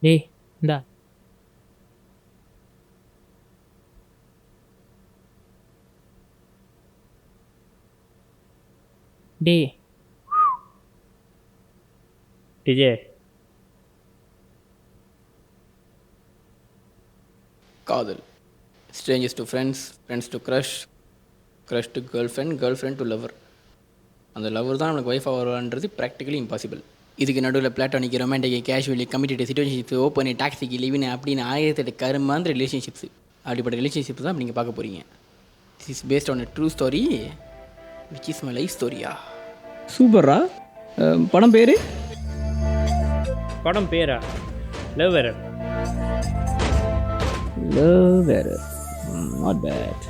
டேய் இந்தா. டேய் டிஜே. காதல். Strangers to friends, friends to crush, crush to girlfriend, girlfriend to lover. அந்த லவர் தான் நமக்கு ஒய்ஃபாக வருவான்றது ப்ராக்டிகலி இம்பாசிபிள். இதுக்கு நடுவில் platonic, romantic, casually, committed, situationships, open, toxic, live in அப்படின்னு 1008 கருமாந்திர ரிலேஷன்ஷிப்ஸ். அப்படிப்பட்ட ரிலேஷன்ஷிப் தான் நீங்கள் பார்க்க போகிறீங்க. This is based on a true story which is my life ஸ்டோரியா. சூப்பரா. படம் பேர்? படம் பேரா? லவ் வேற. லவ் வேற. Not bad.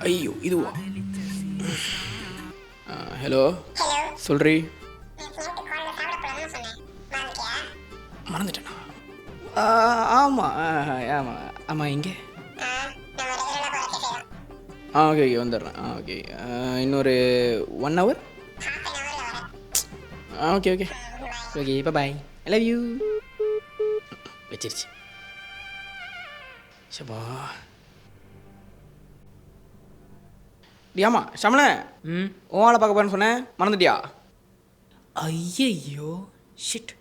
ஐயோ இதுவா? ஹலோ சொல்றி. மறந்துட்டேனா? ஆமாம் ஆமாம் ஆமாம். எங்கே? ஓகே ஓகே வந்துடுறேன். ஓகே இன்னொரு 1 hour. ஓகே ஓகே ஓகே இப்போ பாய். I love you. வச்சிருச்சு. சபா டியாமா ஷமல. ஓலை பார்க்க போறேன்னு சொன்னேன், மறந்துட்டியா? ஐயையோ ஷிட்.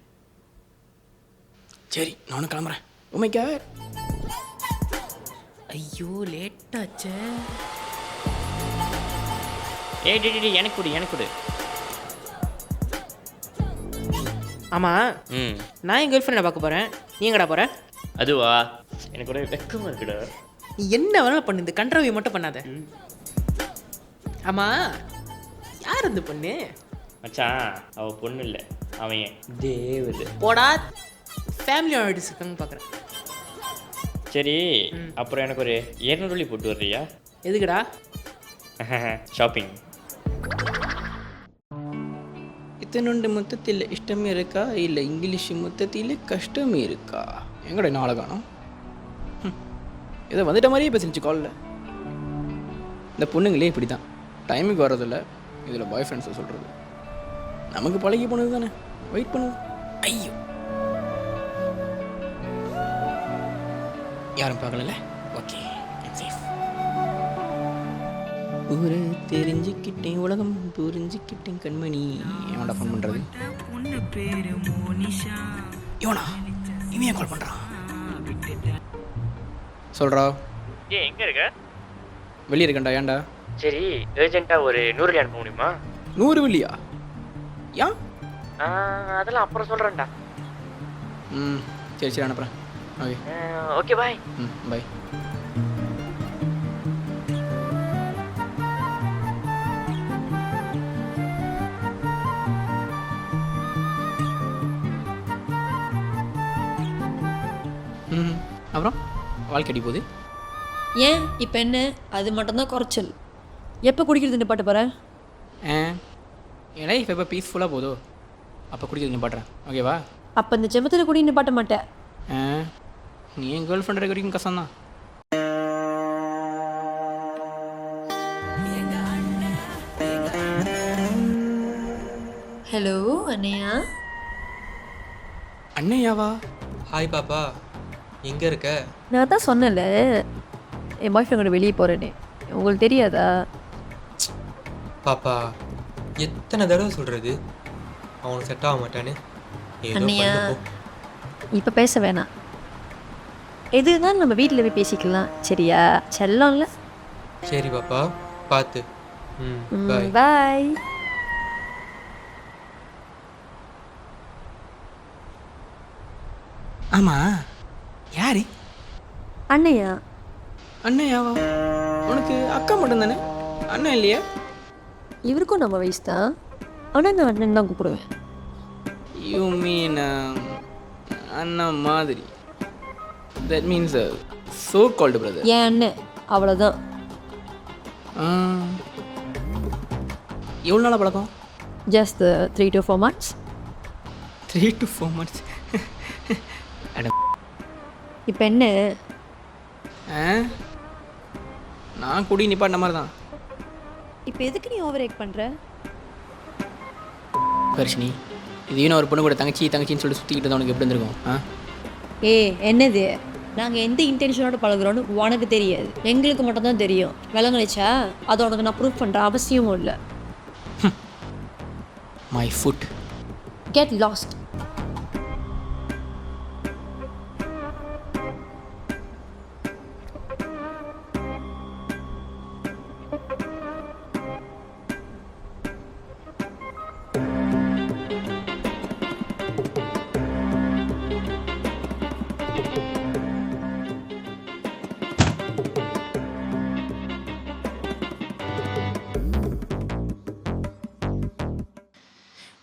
சரி நானும் கிளம்புறேன். Oh my god. ஐயோ லேட்டாச்சே. ஏய் டி எனக்கு கொடு எனக்கு கொடு. ஆமாம் நான் என் கேர்ள் ஃப்ரெண்டை பார்க்க போகிறேன். நீ எங்கடா போகிற? அதுவா, எனக்கு ஒரு வெக்கமாக இருக்குடா. நீ என்ன வேணாலும் பண்ணு, இந்த கண்ட்ரவி மட்டும் பண்ணாத. ஆமாம் யார் இந்த பொண்ணு? மச்சான் அவள் பொண்ணு இல்லை, அவன் என் தேவதை. போடா, ஃபேமிலி ஆடிஸ் இருக்காங்க பார்க்குறேன். சரி அப்புறம் எனக்கு ஒரு 200 வெள்ளி போட்டு வர்றியா? எதுக்குடா? ஷாப்பிங். இத்தனுண்டு மொத்தத்தில் இஷ்டம் இருக்கா இல்லை இங்கிலீஷ் மொத்தத்தில் கஷ்டம் இருக்கா? எங்கடா நாளை காணும். ஏதோ வந்துட்ட மாதிரியே பேசிச்சு காலில். இந்த பொண்ணுங்களே இப்படி தான், டைமுக்கு வர்றதில்ல. இதில் பாய் ஃப்ரெண்ட்ஸை சொல்கிறது நமக்கு பழகி போனது தானே, வெயிட் பண்ணுது. ஐயோ யாரும் பார்க்கல. ஓகே ஊரை தெரிஞ்சுக்கிட்டேன், உலகம் புரிஞ்சுக்கிட்டேன் கண்மணி. எவன்டா ஃபோன் பண்ணுறது? இவனா? இவன் ஏன் கால் பண்ணுறான்? சொல்கிறா. ஏன் எங்கே இருக்க? வெளியே இருக்கேன்டா. ஏன்டா? சரி ஏர்ஜென்ட்டாக ஒரு 100 வெள்ளி அனுப்ப முடியுமா? 100 வெள்ளியா? ஏன்? அதெல்லாம் அப்புறம் சொல்கிறேன்டா. சரி சரி அனுப்புகிறேன். Okay okay bye. பாய். அப்புறம் வாழ்க்கை அடி போகுது. ஏன் இப்போ என்ன? அது மட்டும்தான் குறைச்சல். எப்போ குடிக்கிறது நிப்பாட்ட போகிறேன்? என் லைஃப் எப்போ பீஸ்ஃபுல்லாக போதோ அப்போ குடிக்கிறது நிப்பாட்டுறேன். ஓகேவா? அப்போ இந்த ஜெபத்தில் குடி நிப்பாட்ட மாட்டேன். நீ என் கேர்ள் ஃப்ரெண்ட் இருக்க வரைக்கும் கஷ்டம்தான். ஹலோ அண்ணையா. அண்ணையாவா? ஹாய் பாப்பா, எங்கே இருக்க? நான் தான் சொன்னேன்ல என் பாய் ஃப்ரெண்டோட வெளியே போகிறேன்னு. உங்களுக்கு தெரியாதா? பாப்பா எத்தனை தடவை சொல்கிறது அவனுக்கு செட் ஆக மாட்டான்னு. ஏதோ அண்ணையா பண்ணு போ. இப்போ பேச வேணாம். எது இருந்தாலும் நம்ம வீட்டில் போய் பேசிக்கலாம், சரியா? செல்லம்ல. சரி பாப்பா பார்த்து. பாய். பாய். ஆமாம் யாரு? அண்ணையா. அண்ணையாவா? உனக்கு அக்கா மட்டும் தானே, அண்ணன் இல்லையா? இவருக்கும் நம்ம வயசு தான், ஆனால் நான் அண்ணன் தான் கூப்பிடுவேன். யூ மீன் அண்ணா மாதிரி? That means so called brother. என் அண்ணன், அவ்வளோதான். எவ்வளோ நாளாக பழக்கம்? Just 3 to 4 months. 3 to 4 months. இப்போ என்ன? நான் குடி நிப்பாட்டின மாதிரி தான். இப்போ எதுக்கு நீ ஓவர் ஆக்ட் பண்ணுற? கர்ஷினி, இது இன்னும் ஒரு பொண்ணு கூட தங்கச்சின்னு சொல்லிட்டு சுற்றிக்கிட்டு தான் உனக்கு எப்படி இருந்திருக்கும்? என்னது? நாங்கள் எந்த இன்டென்ஷனோட பழகுறோன்னு உனக்கு தெரியாது, எங்களுக்கு மட்டும் தான் தெரியும். விலங்கழிச்சா அதை உனக்கு நான் ப்ரூவ் பண்ணுற அவசியமும் இல்லை. My foot. Get lost.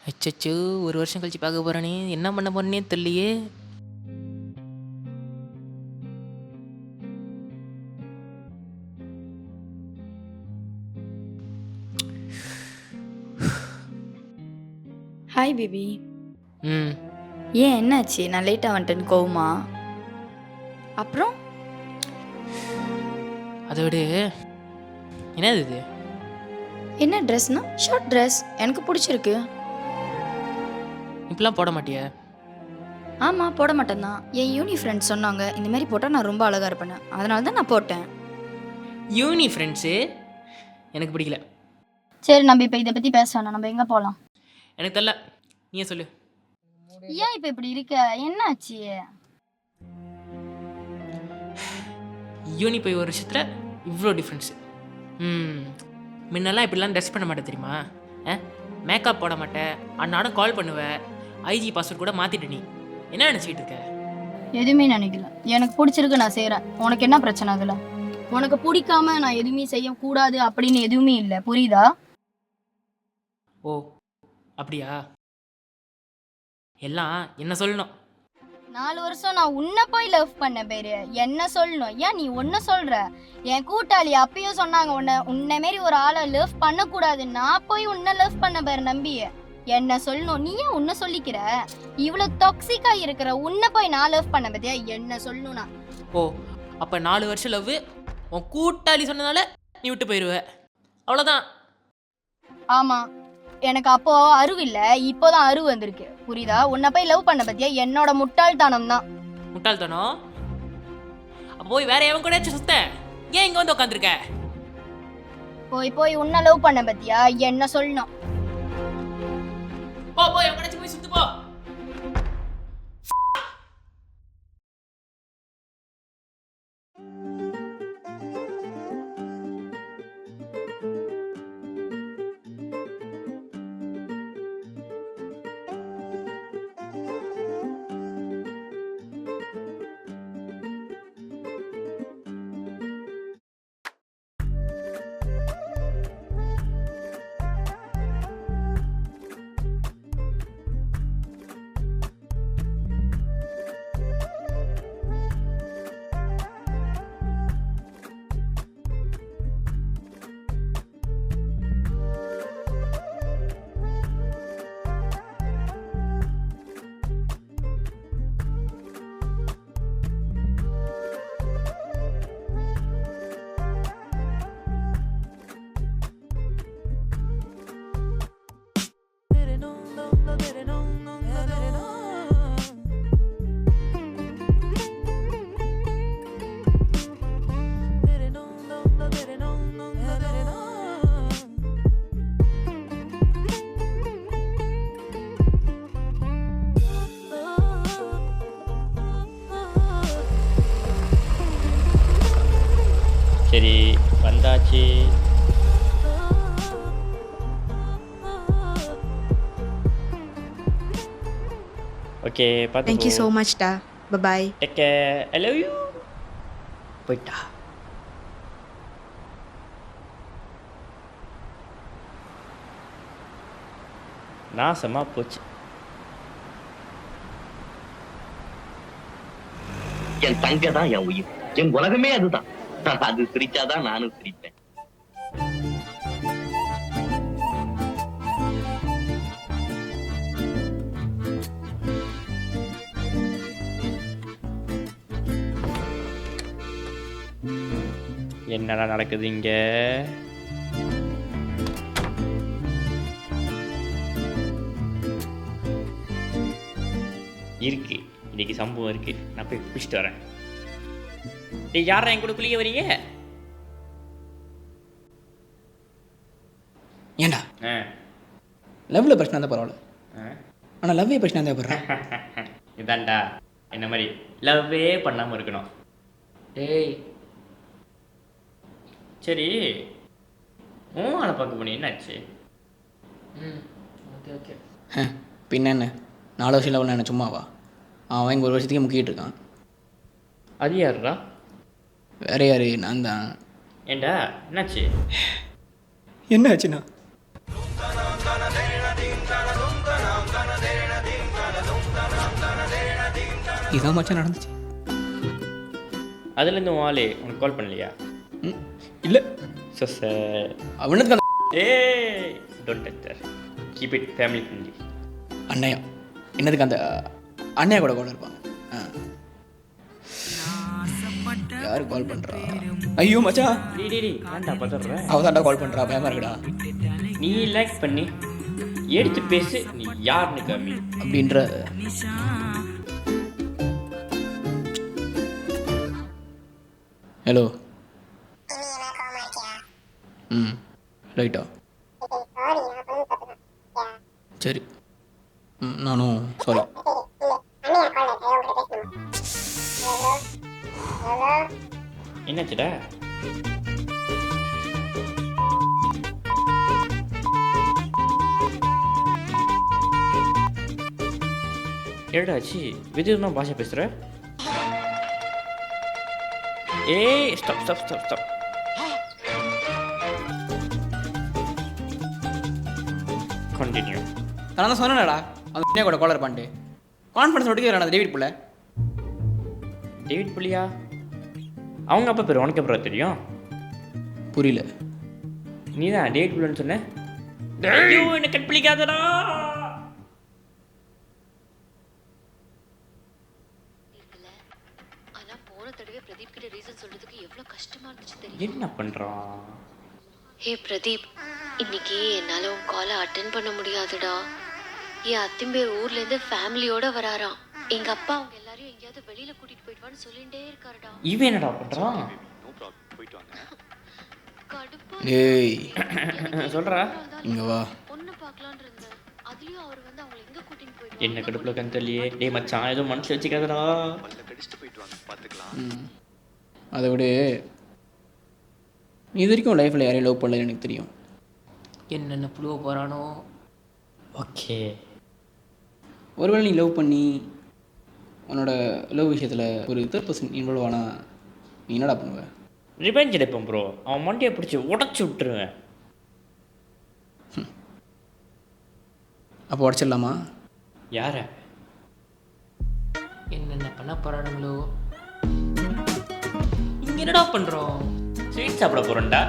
அச்சச்சோ, ஒரு வருஷம் கழிச்சு பார்க்க போகிறேனே, என்ன பண்ண போறேனே தெரியலையே. Hi baby. ம் ஏன் என்னாச்சு? நான் லேட்டாக வந்துட்டேன்னு கோவமா? அப்புறம் அதை விட என்னது இது? என்ன ட்ரெஸ்னா? ஷார்ட் ட்ரெஸ், எனக்கு பிடிச்சிருக்கு. இப்பெல்லாம் போட மாட்டியா? ஆமாம், போட மாட்டேன். என் யூனி ஃப்ரெண்ட்ஸ் சொன்னாங்க இந்த மாதிரி போட்டால் நான் ரொம்ப அழகாக இருப்பேன்னு, அதனால தான் நான் போட்டேன். யூனி ஃப்ரெண்ட்ஸு எனக்கு பிடிக்கல. சரி, நம்ம இப்போ இதை பற்றி பேச வேணாம். நம்ம எங்கே போகலாம்? எனக்கு தெரியல, நீயே சொல்லு. ஏன் இப்போ இப்படி இருக்க? என்னாச்சு? யூனி போய் ஒரு வருஷத்தில் இவ்வளோ டிஃப்ரென்ஸு. முன்னெல்லாம் இப்படிலாம் ட்ரெஸ் பண்ண மாட்டேன் தெரியுமா? மேக்கப் போட மாட்டேன், அன்னாடம் கால் பண்ணுவேன், ஐஜி பாஸ்வேர்ட் கூட மாற்றிட்டு. நீ என்ன நினச்சிக்கிட்டு இருக்க? எதுவுமே நினைக்கல, எனக்கு பிடிச்சிருக்கு, நான் செய்கிறேன். உனக்கு என்ன பிரச்சனை அதில்? உனக்கு பிடிக்காம நான் எதுவுமே செய்யக்கூடாது அப்படின்னு எதுவுமே இல்லை, புரியுதா? ஓ அப்படியா? எல்லாம் என்ன சொல்லணும்? 4 வருஷம் நான் உன்னை போய் லவ் பண்ண பேரு என்ன சொல்லணும்? ஏன் நீ ஒன்ன சொல்ற? என் கூட்டாளி அப்பயும் சொன்னாங்க உன்னை மாரி ஒரு ஆளை லவ் பண்ணக்கூடாது. நான் போய் உன்னை லவ் பண்ண பேரு நம்பி என்ன சொல்லணும்? நீ ஏன் உன்னை சொல்லிக்கிற? இவ்வளவு டாக்ஸிக்கா இருக்கிற உன்னை போய் நான் லவ் பண்ண பத்தியா என்ன சொல்லணும்? நான் ஓ அப்போ 4 வருஷம் லவ் உன் கூட்டாளி சொன்னதால நீ விட்டு போயிடுவ, அவ்வளோதான். ஆமா, எனக்கு அப்போ அறிவு இல்ல, இப்போதான் அறிவு வந்திருக்கு, புரியுதா? உன்னை போய் லவ் பண்ண பத்தியா என்னோட முட்டாள்தனம் தான். முட்டாள்தனம்? அப்போ போய் வேற எவன் கூட சுத்த, ஏன் இங்க வந்து உட்காந்துருக்க? போய் போய் உன்னை லவ் பண்ண பத்தியா என்ன சொல்லணும்? போ போ, எவன் கூட போய் சுத்து போ. சரி வந்தாச்சு. ஓகே, பார்த்து Thank you so much, Da. Bye-bye. Take care, I love you. போயிட்டா. நாசமா போச்சு. என் தங்க தான் என் உயிர், என் உலகமே அதுதான். அது சிரிச்சாதான் நானும் சிரிப்பேன். என்னடா நடக்குது இங்க? இருக்கு, இன்னைக்கு சம்பவம் இருக்கு. நான் போய் குளிச்சுட்டு வரேன். டேய், யாரா என் கூட குளிக்க வரீங்க? ஏன்டா ஆ லவ்வில் பிரச்சனை இருந்தால் பரவாயில்ல, ஆ ஆனால் லவ்வே பிரச்சனை இருந்தால் போடுறேன். இதான்டா என்ன மாதிரி லவ்வே பண்ணாமல் இருக்கணும். டேய் சரி, ஆளை பார்க்க போனீங்க, என்னாச்சு? Okay okay. பின்ன என்ன 4 வருஷம் லவ் என்ன சும்மாவா? அவன் இங்கே 1 வருஷத்துக்கே முக்கிட்டு இருக்கான். அது யாருடா? வேற யாரு? நான் தான். ஏண்டா என்னாச்சு? என்ன ஆச்சுண்ணா? இதான் மச்சான் நடந்துச்சு. அதுலேருந்து உன் ஆளே உனக்கு கால் பண்ணலையா? இல்லை சொச அவனுக்கு அந்த ஏய், don't touch that, keep it family friendly. அண்ணையா என்னதுக்கு அந்த அண்ணையா கூட கால் இருப்பாங்க. யாரு கால் பண்ணுறா? ஐயோ மச்சான், டேய் ஏன்டா பதற? அவதான்டா கால் பண்ணுறா, பயமா இருக்குடா. நீ லைக் பண்ணி எடுத்து பேசு, நீ யாருன்னு காமி அப்படின்ற. ஹலோ. ரைட்டா, சரி. நானும் சாரி. என்னாச்சுடா? ஏடாச்சு விதவிதமா பாஷை பேசுற? ஏய், stop stop stop stop. Continue. நான் தான் சொன்னேன்டா அந்த அண்ணையா கூட கால் இருப்பான்ட்டு. கான்ஃபிடன்ஸ் ஒட்டுக்கே வரேன். டேவிட் புள்ள. டேவிட் புலியா? அவங்க அப்பா பேர் உனக்கு அப்புறம் தெரியும்? புரியல. நீ தான் டேவிட் புலின்னு சொன்ன. ஐயோ, என்ன கட் பிடிக்காதடா. என்ன பண்றான்? ஹே பிரதீப், இன்னைக்கு என்னால உன் காலை அட்டென்ட் பண்ண முடியாதுடா. என் அத்திம்பே ஊர்ல இருந்து ஃபேமிலியோட வராராம். எங்க அப்பா அவங்க எல்லாரையும் எங்கேயாவது வெளியில கூட்டிட்டு போயிடுவான்னு சொல்லிட்டே இருக்காருடா. இவன் என்னடா பண்றான்? கடுப்பா ஏய் சொல்றா. இங்க வா. பொண்ணு பார்க்கலான்னு இருந்தேன். அதுலயும் அவர் வந்து அவங்களை எங்க கூட்டிட்டு போயிடுவாரு? என்ன கடுப்புல கந்தலியே. டேய் மச்சான், ஏதோ மனசுல வச்சுக்காதடா. அதை விட நீ இது வரைக்கும் லைஃப்பில் யாரையும் லவ் பண்ணல எனக்கு தெரியும். என்னென்ன புழுவ போகிறானோ. ஓகே, ஒருவேளை நீ லவ் பண்ணி உன்னோட லவ் விஷயத்தில் ஒரு 30% இன்வால்வ் ஆனால் நீ என்னடா பண்ணுவ? ரிவெஞ்ச் எடுப்பேன் ப்ரோ. அவன் மண்டையை பிடிச்சி உடச்சி விட்டுருவேன். அப்போ உடச்சிடலாமா? யார? என்னென்ன பண்ண போகிறானுங்களோ. இங்கே என்னடா பண்ணுறோம்? ஸ்வீட் சாப்பிட போறேன்டா.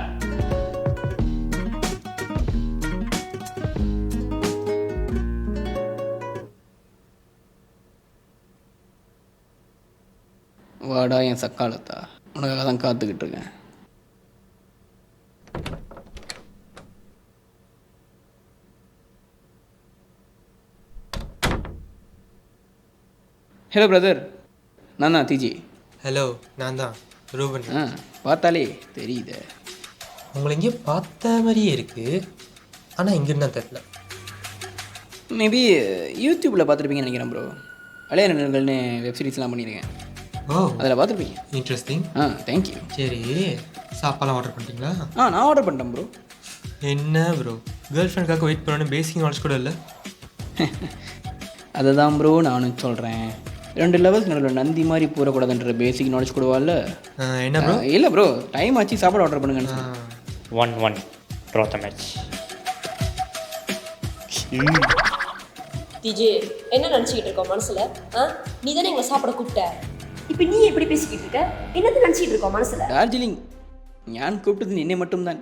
வாடா என் சக்காலத்தா, உனக்காக தான் காத்துக்கிட்டு இருக்கேன். ஹலோ பிரதர், நான் தான் டிஜி. ஹலோ, நான் தான் ரூபன். பார்த்தாலே தெரியுது. உங்களை எங்கேயோ பார்த்த மாதிரியே இருக்குது, ஆனால் இங்கேன்னு தான் தெரில. மேபி யூடியூப்பில் பார்த்துருப்பீங்கன்னு நினைக்கிறேன் ப்ரோ. அலைய நண்பர்கள்னு வெப்சீரிஸ்லாம் பண்ணியிருக்கேன். ஓ, அதில் பார்த்துருப்பீங்க. இன்ட்ரெஸ்டிங். தேங்க்யூ. சரி, சாப்பாடுலாம் ஆர்டர் பண்ணிட்டீங்களா? நான் ஆர்டர் பண்ணிட்டேன் ப்ரோ. என்ன ப்ரோ, கேர்ள் ஃப்ரெண்டுக்காக வெயிட் பண்ணணும், பேசிக் நாலேஜ் கூட இல்லை. அதை தான் ப்ரோ நானும் சொல்கிறேன். 2 லெவல்ஸ் நடுவில் நந்தி மாதிரி பூரக்கூடாதுன்ற பேசிக் நாலேஜ் கூடவால. என்ன ப்ரோ? இல்லை ப்ரோ, டைம் ஆச்சு, சாப்பாடு ஆர்டர் பண்ணுங்கன்னு. 1-1 ட்ரா த மேட்ச். டிஜே, என்ன நினச்சிக்கிட்டு இருக்கோம் மனசில்? நீ தானே எங்களை சாப்பிட கூப்பிட்ட. இப்போ நீ எப்படி பேசிக்கிட்டு இருக்க? என்னது நினச்சிக்கிட்டு இருக்கோம் மனசில்? டார்ஜிலிங், ஞான் கூப்பிட்டது என்னை மட்டும்தான்.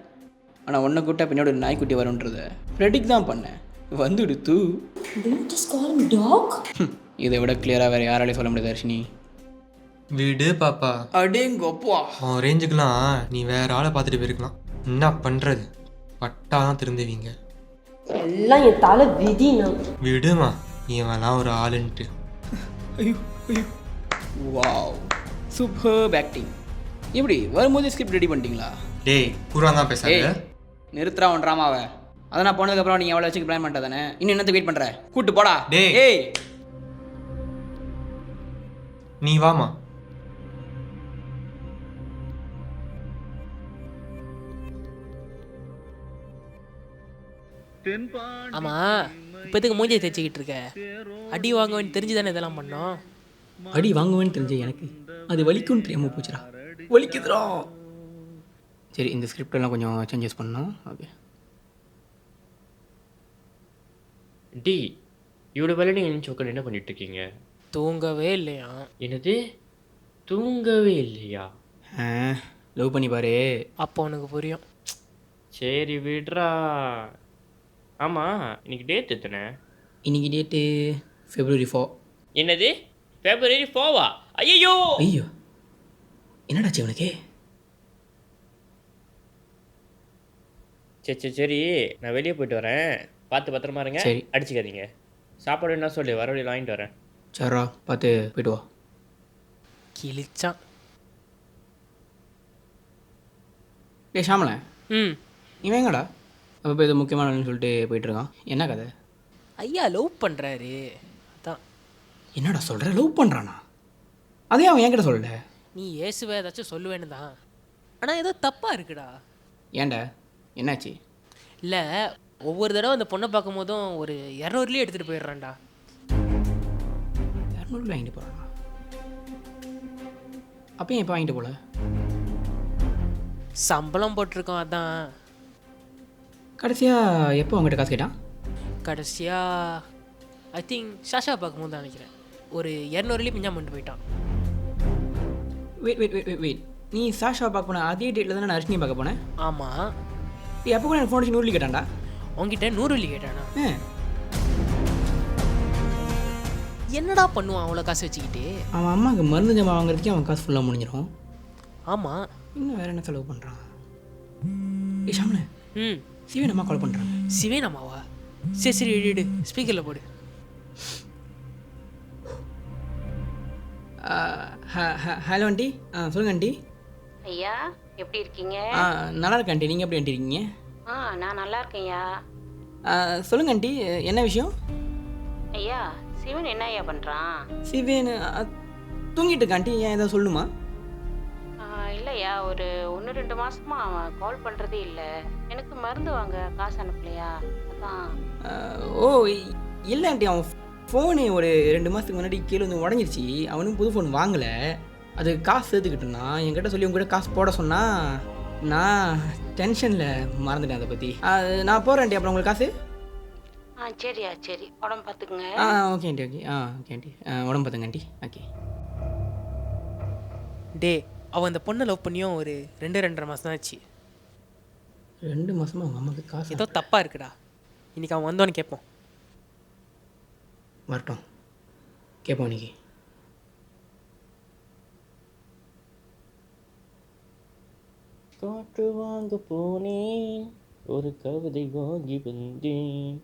ஆனால் உன்னை கூப்பிட்டா பின்னோட ஒரு நாய்க்குட்டி வரும்ன்றத ப்ரெடிக்ட் தான் பண்ணேன். வந்துடு தூ. Just call him dog. இதை விட கிளியராக வேறு யாராலையும் சொல்ல முடியாது ஹர்ஷினி. விடு பாப்பா. அடேங்கப்பா. உன் ரேஞ்சுக்கெல்லாம் நீ வேற ஆளை பார்த்துட்டு போயிருக்கலாம். என்ன பண்ணுறது, பட்டாதான் திருந்துவீங்க. எல்லாம் என் தலை விதினா. விடுமா, இவெல்லாம் ஒரு ஆளுன்ட்டு. ஐயோ ஐயோ, வாவ், சூப்பர் ஆக்டிங். எப்படி வரும்போது ஸ்கிரிப்ட் ரெடி பண்ணிட்டீங்களா? டேய் பூரா தான் பேசாத. நிறுத்துறா உன் ட்ராமாவை. அதை நான் போனதுக்கப்புறம் நீங்கள் எவ்வளோ வச்சுக்க பிளான் பண்ணிட்டா தானே? இன்னும் என்னத்துக்கு வெயிட் பண்ணுற? கூட்டு போடா. டேய். ஏய், நீ வாமா. ஆமா, இப்போதுக்கு மூஞ்சியை தைச்சிக்கிட்டு இருக்க? அடி வாங்குவேன்னு தெரிஞ்சு தானே இதெல்லாம் பண்ணோம். அடி வாங்குவேன்னு தெரிஞ்ச எனக்கு அது வலிக்கும்னு தெரியாமல் போச்சுடா. வலிக்குதுடா. சரி, இந்த ஸ்கிரிப்டெல்லாம் கொஞ்சம் சேஞ்சஸ் பண்ணோம். ஓகே. டி இவ்வளோ வேலை நீங்கள் உட்காந்து என்ன பண்ணிட்டு இருக்கீங்க? தூங்கவே இல்லையா? என்னது தூங்கவே இல்லையா? லவ் பண்ணி பாரு. அப்போ உனக்கு புரியும். சரி விட்றா. ஆமாம், இன்னைக்கு டேட் எத்தனை? இன்னைக்கு டேட்டு February 4. என்னது February 4? ஐயோ ஐயோ, என்னடாச்சு உனக்கு? சரி சரி சரி, நான் வெளியே போயிட்டு வரேன். பார்த்து பத்திரமா இருங்க. சரி. அடிச்சுக்காதீங்க. சாப்பாடு என்ன சொல்லு, வர வழியில் வாங்கிட்டு வரேன். சரிடா, பார்த்து போயிட்டு வா. கிழிச்சான். டேய் ஷாமலை, ம், இவன் எங்கடா? அப்போ இது முக்கியமானு சொல்லிட்டு போயிட்டுருக்கான். என்ன கதை? ஐயா லவ் பண்ணுறாரு. அதான். என்னடா சொல்கிற? லவ் பண்ணுறானா? அதே அவன் என்கிட்ட சொல்லல. நீ ஏசுவே ஏதாச்சும் சொல்லுவேன்னு தான். ஆனால் ஏதோ தப்பாக இருக்குடா. ஏன்டா, என்னாச்சு? இல்லை, ஒவ்வொரு தடவை அந்த பொண்ணை பார்க்கும் போதும் ஒரு 200 எடுத்துகிட்டு போயிடுறான்டா. 200 வாங்கிட்டு போகிறானா? அப்பயும் எப்போ வாங்கிட்டு போல? சம்பளம் போட்டிருக்கோம். அதான். கடைசியாக எப்போ அவங்ககிட்ட காசு கேட்டான்? கடைசியாக ஐ திங்க் ஷாஷா பார்க்கும்போது தான் நினைக்கிறேன். ஒரு 200 பிஞ்சா பண்ணிட்டு போயிட்டான். வெயிட் வெயிட் வெயிட் வெயிட், நீ சாஷா பார்க்க போன அதே டேட்டில் தானே நான் அர்ஷினி பார்க்க போனேன்? ஆமாம். நீ எப்போ கூட எனக்கு ஃபோன் அடிச்சு 100 கேட்டான்டா. உங்ககிட்ட 100 கேட்டானா? ஆ, என்னடா பண்ணுவான் அவ்வளோ காசு வச்சுக்கிட்டு? அவன் அம்மாவுக்கு மருந்து ஜாமான் வாங்குறதுக்கே அவன் காசு ஃபுல்லாக முடிஞ்சிடும். ஆமாம். இன்னும் வேறு என்ன செலவு பண்ணுறான்? ஏ ஷாமலை, ம், சிவன் அம்மா கால் பண்ணுறாங்க. சிவேன் அம்மாவா? சரி சரி, எடு ஸ்பீக்கரில் போடு. Hello aunty. சொல்லுங்கள் ஆண்டி. ஐயா எப்படி இருக்கீங்க? நல்லா இருக்கேன் ஆண்டி. நீங்கள் எப்படி ஆண்டி இருக்கீங்க? நான் நல்லா இருக்கேன்யா. சொல்லுங்கள் ஆண்டி, என்ன விஷயம்? ஐயா சிவன் என்ன ஐயா பண்ணுறான்? சிவன் தூங்கிட்டு இருக்கா ஆண்டி. ஏன் ஏதாவது சொல்லணுமா? இல்லையா, ஒரு 1-2 மாசமா அவன் கால் பண்ணுறதே இல்லை. எனக்கு மருந்து வாங்க காசு அனுப்பலையா, அதான். ஓ இல்லை ஆண்டி, அவன் ஃபோனு ஒரு 2 மாதத்துக்கு முன்னாடி கீழே வந்து உடஞ்சிருச்சு. அவனும் புது ஃபோன் வாங்கலை. அது காசு சேர்த்துக்கிட்டு இருந்தான். என்கிட்ட சொல்லி உங்ககிட்ட காசு போட சொன்னால் நான் டென்ஷனில் மறந்துட்டேன் அதை பற்றி. நான் போகிறேன் ஆண்டி. அப்புறம் உங்களுக்கு காசு? சரியா, சரி, உடம்பு பார்த்துக்குங்க. Okay aunty. Okay. Okay aunty, உடம்பு பார்த்துங்க ஆண்டி. ஓகே. டே, அவன் அந்த பொண்ணை லவ் பண்ணியும் ஒரு 2-2.5 மாதம் தான் ஆச்சு. 2 மாதமாக அவங்க அம்மாவுக்கு காசு ஏதோ தப்பாக இருக்குடா. இன்றைக்கி அவன் வந்தோன்னு கேட்போம். வரட்டும், கேட்போம் இன்னைக்கு. காற்று வாங்க போனேன், ஒரு கவிதை வாங்கி வந்தேன்.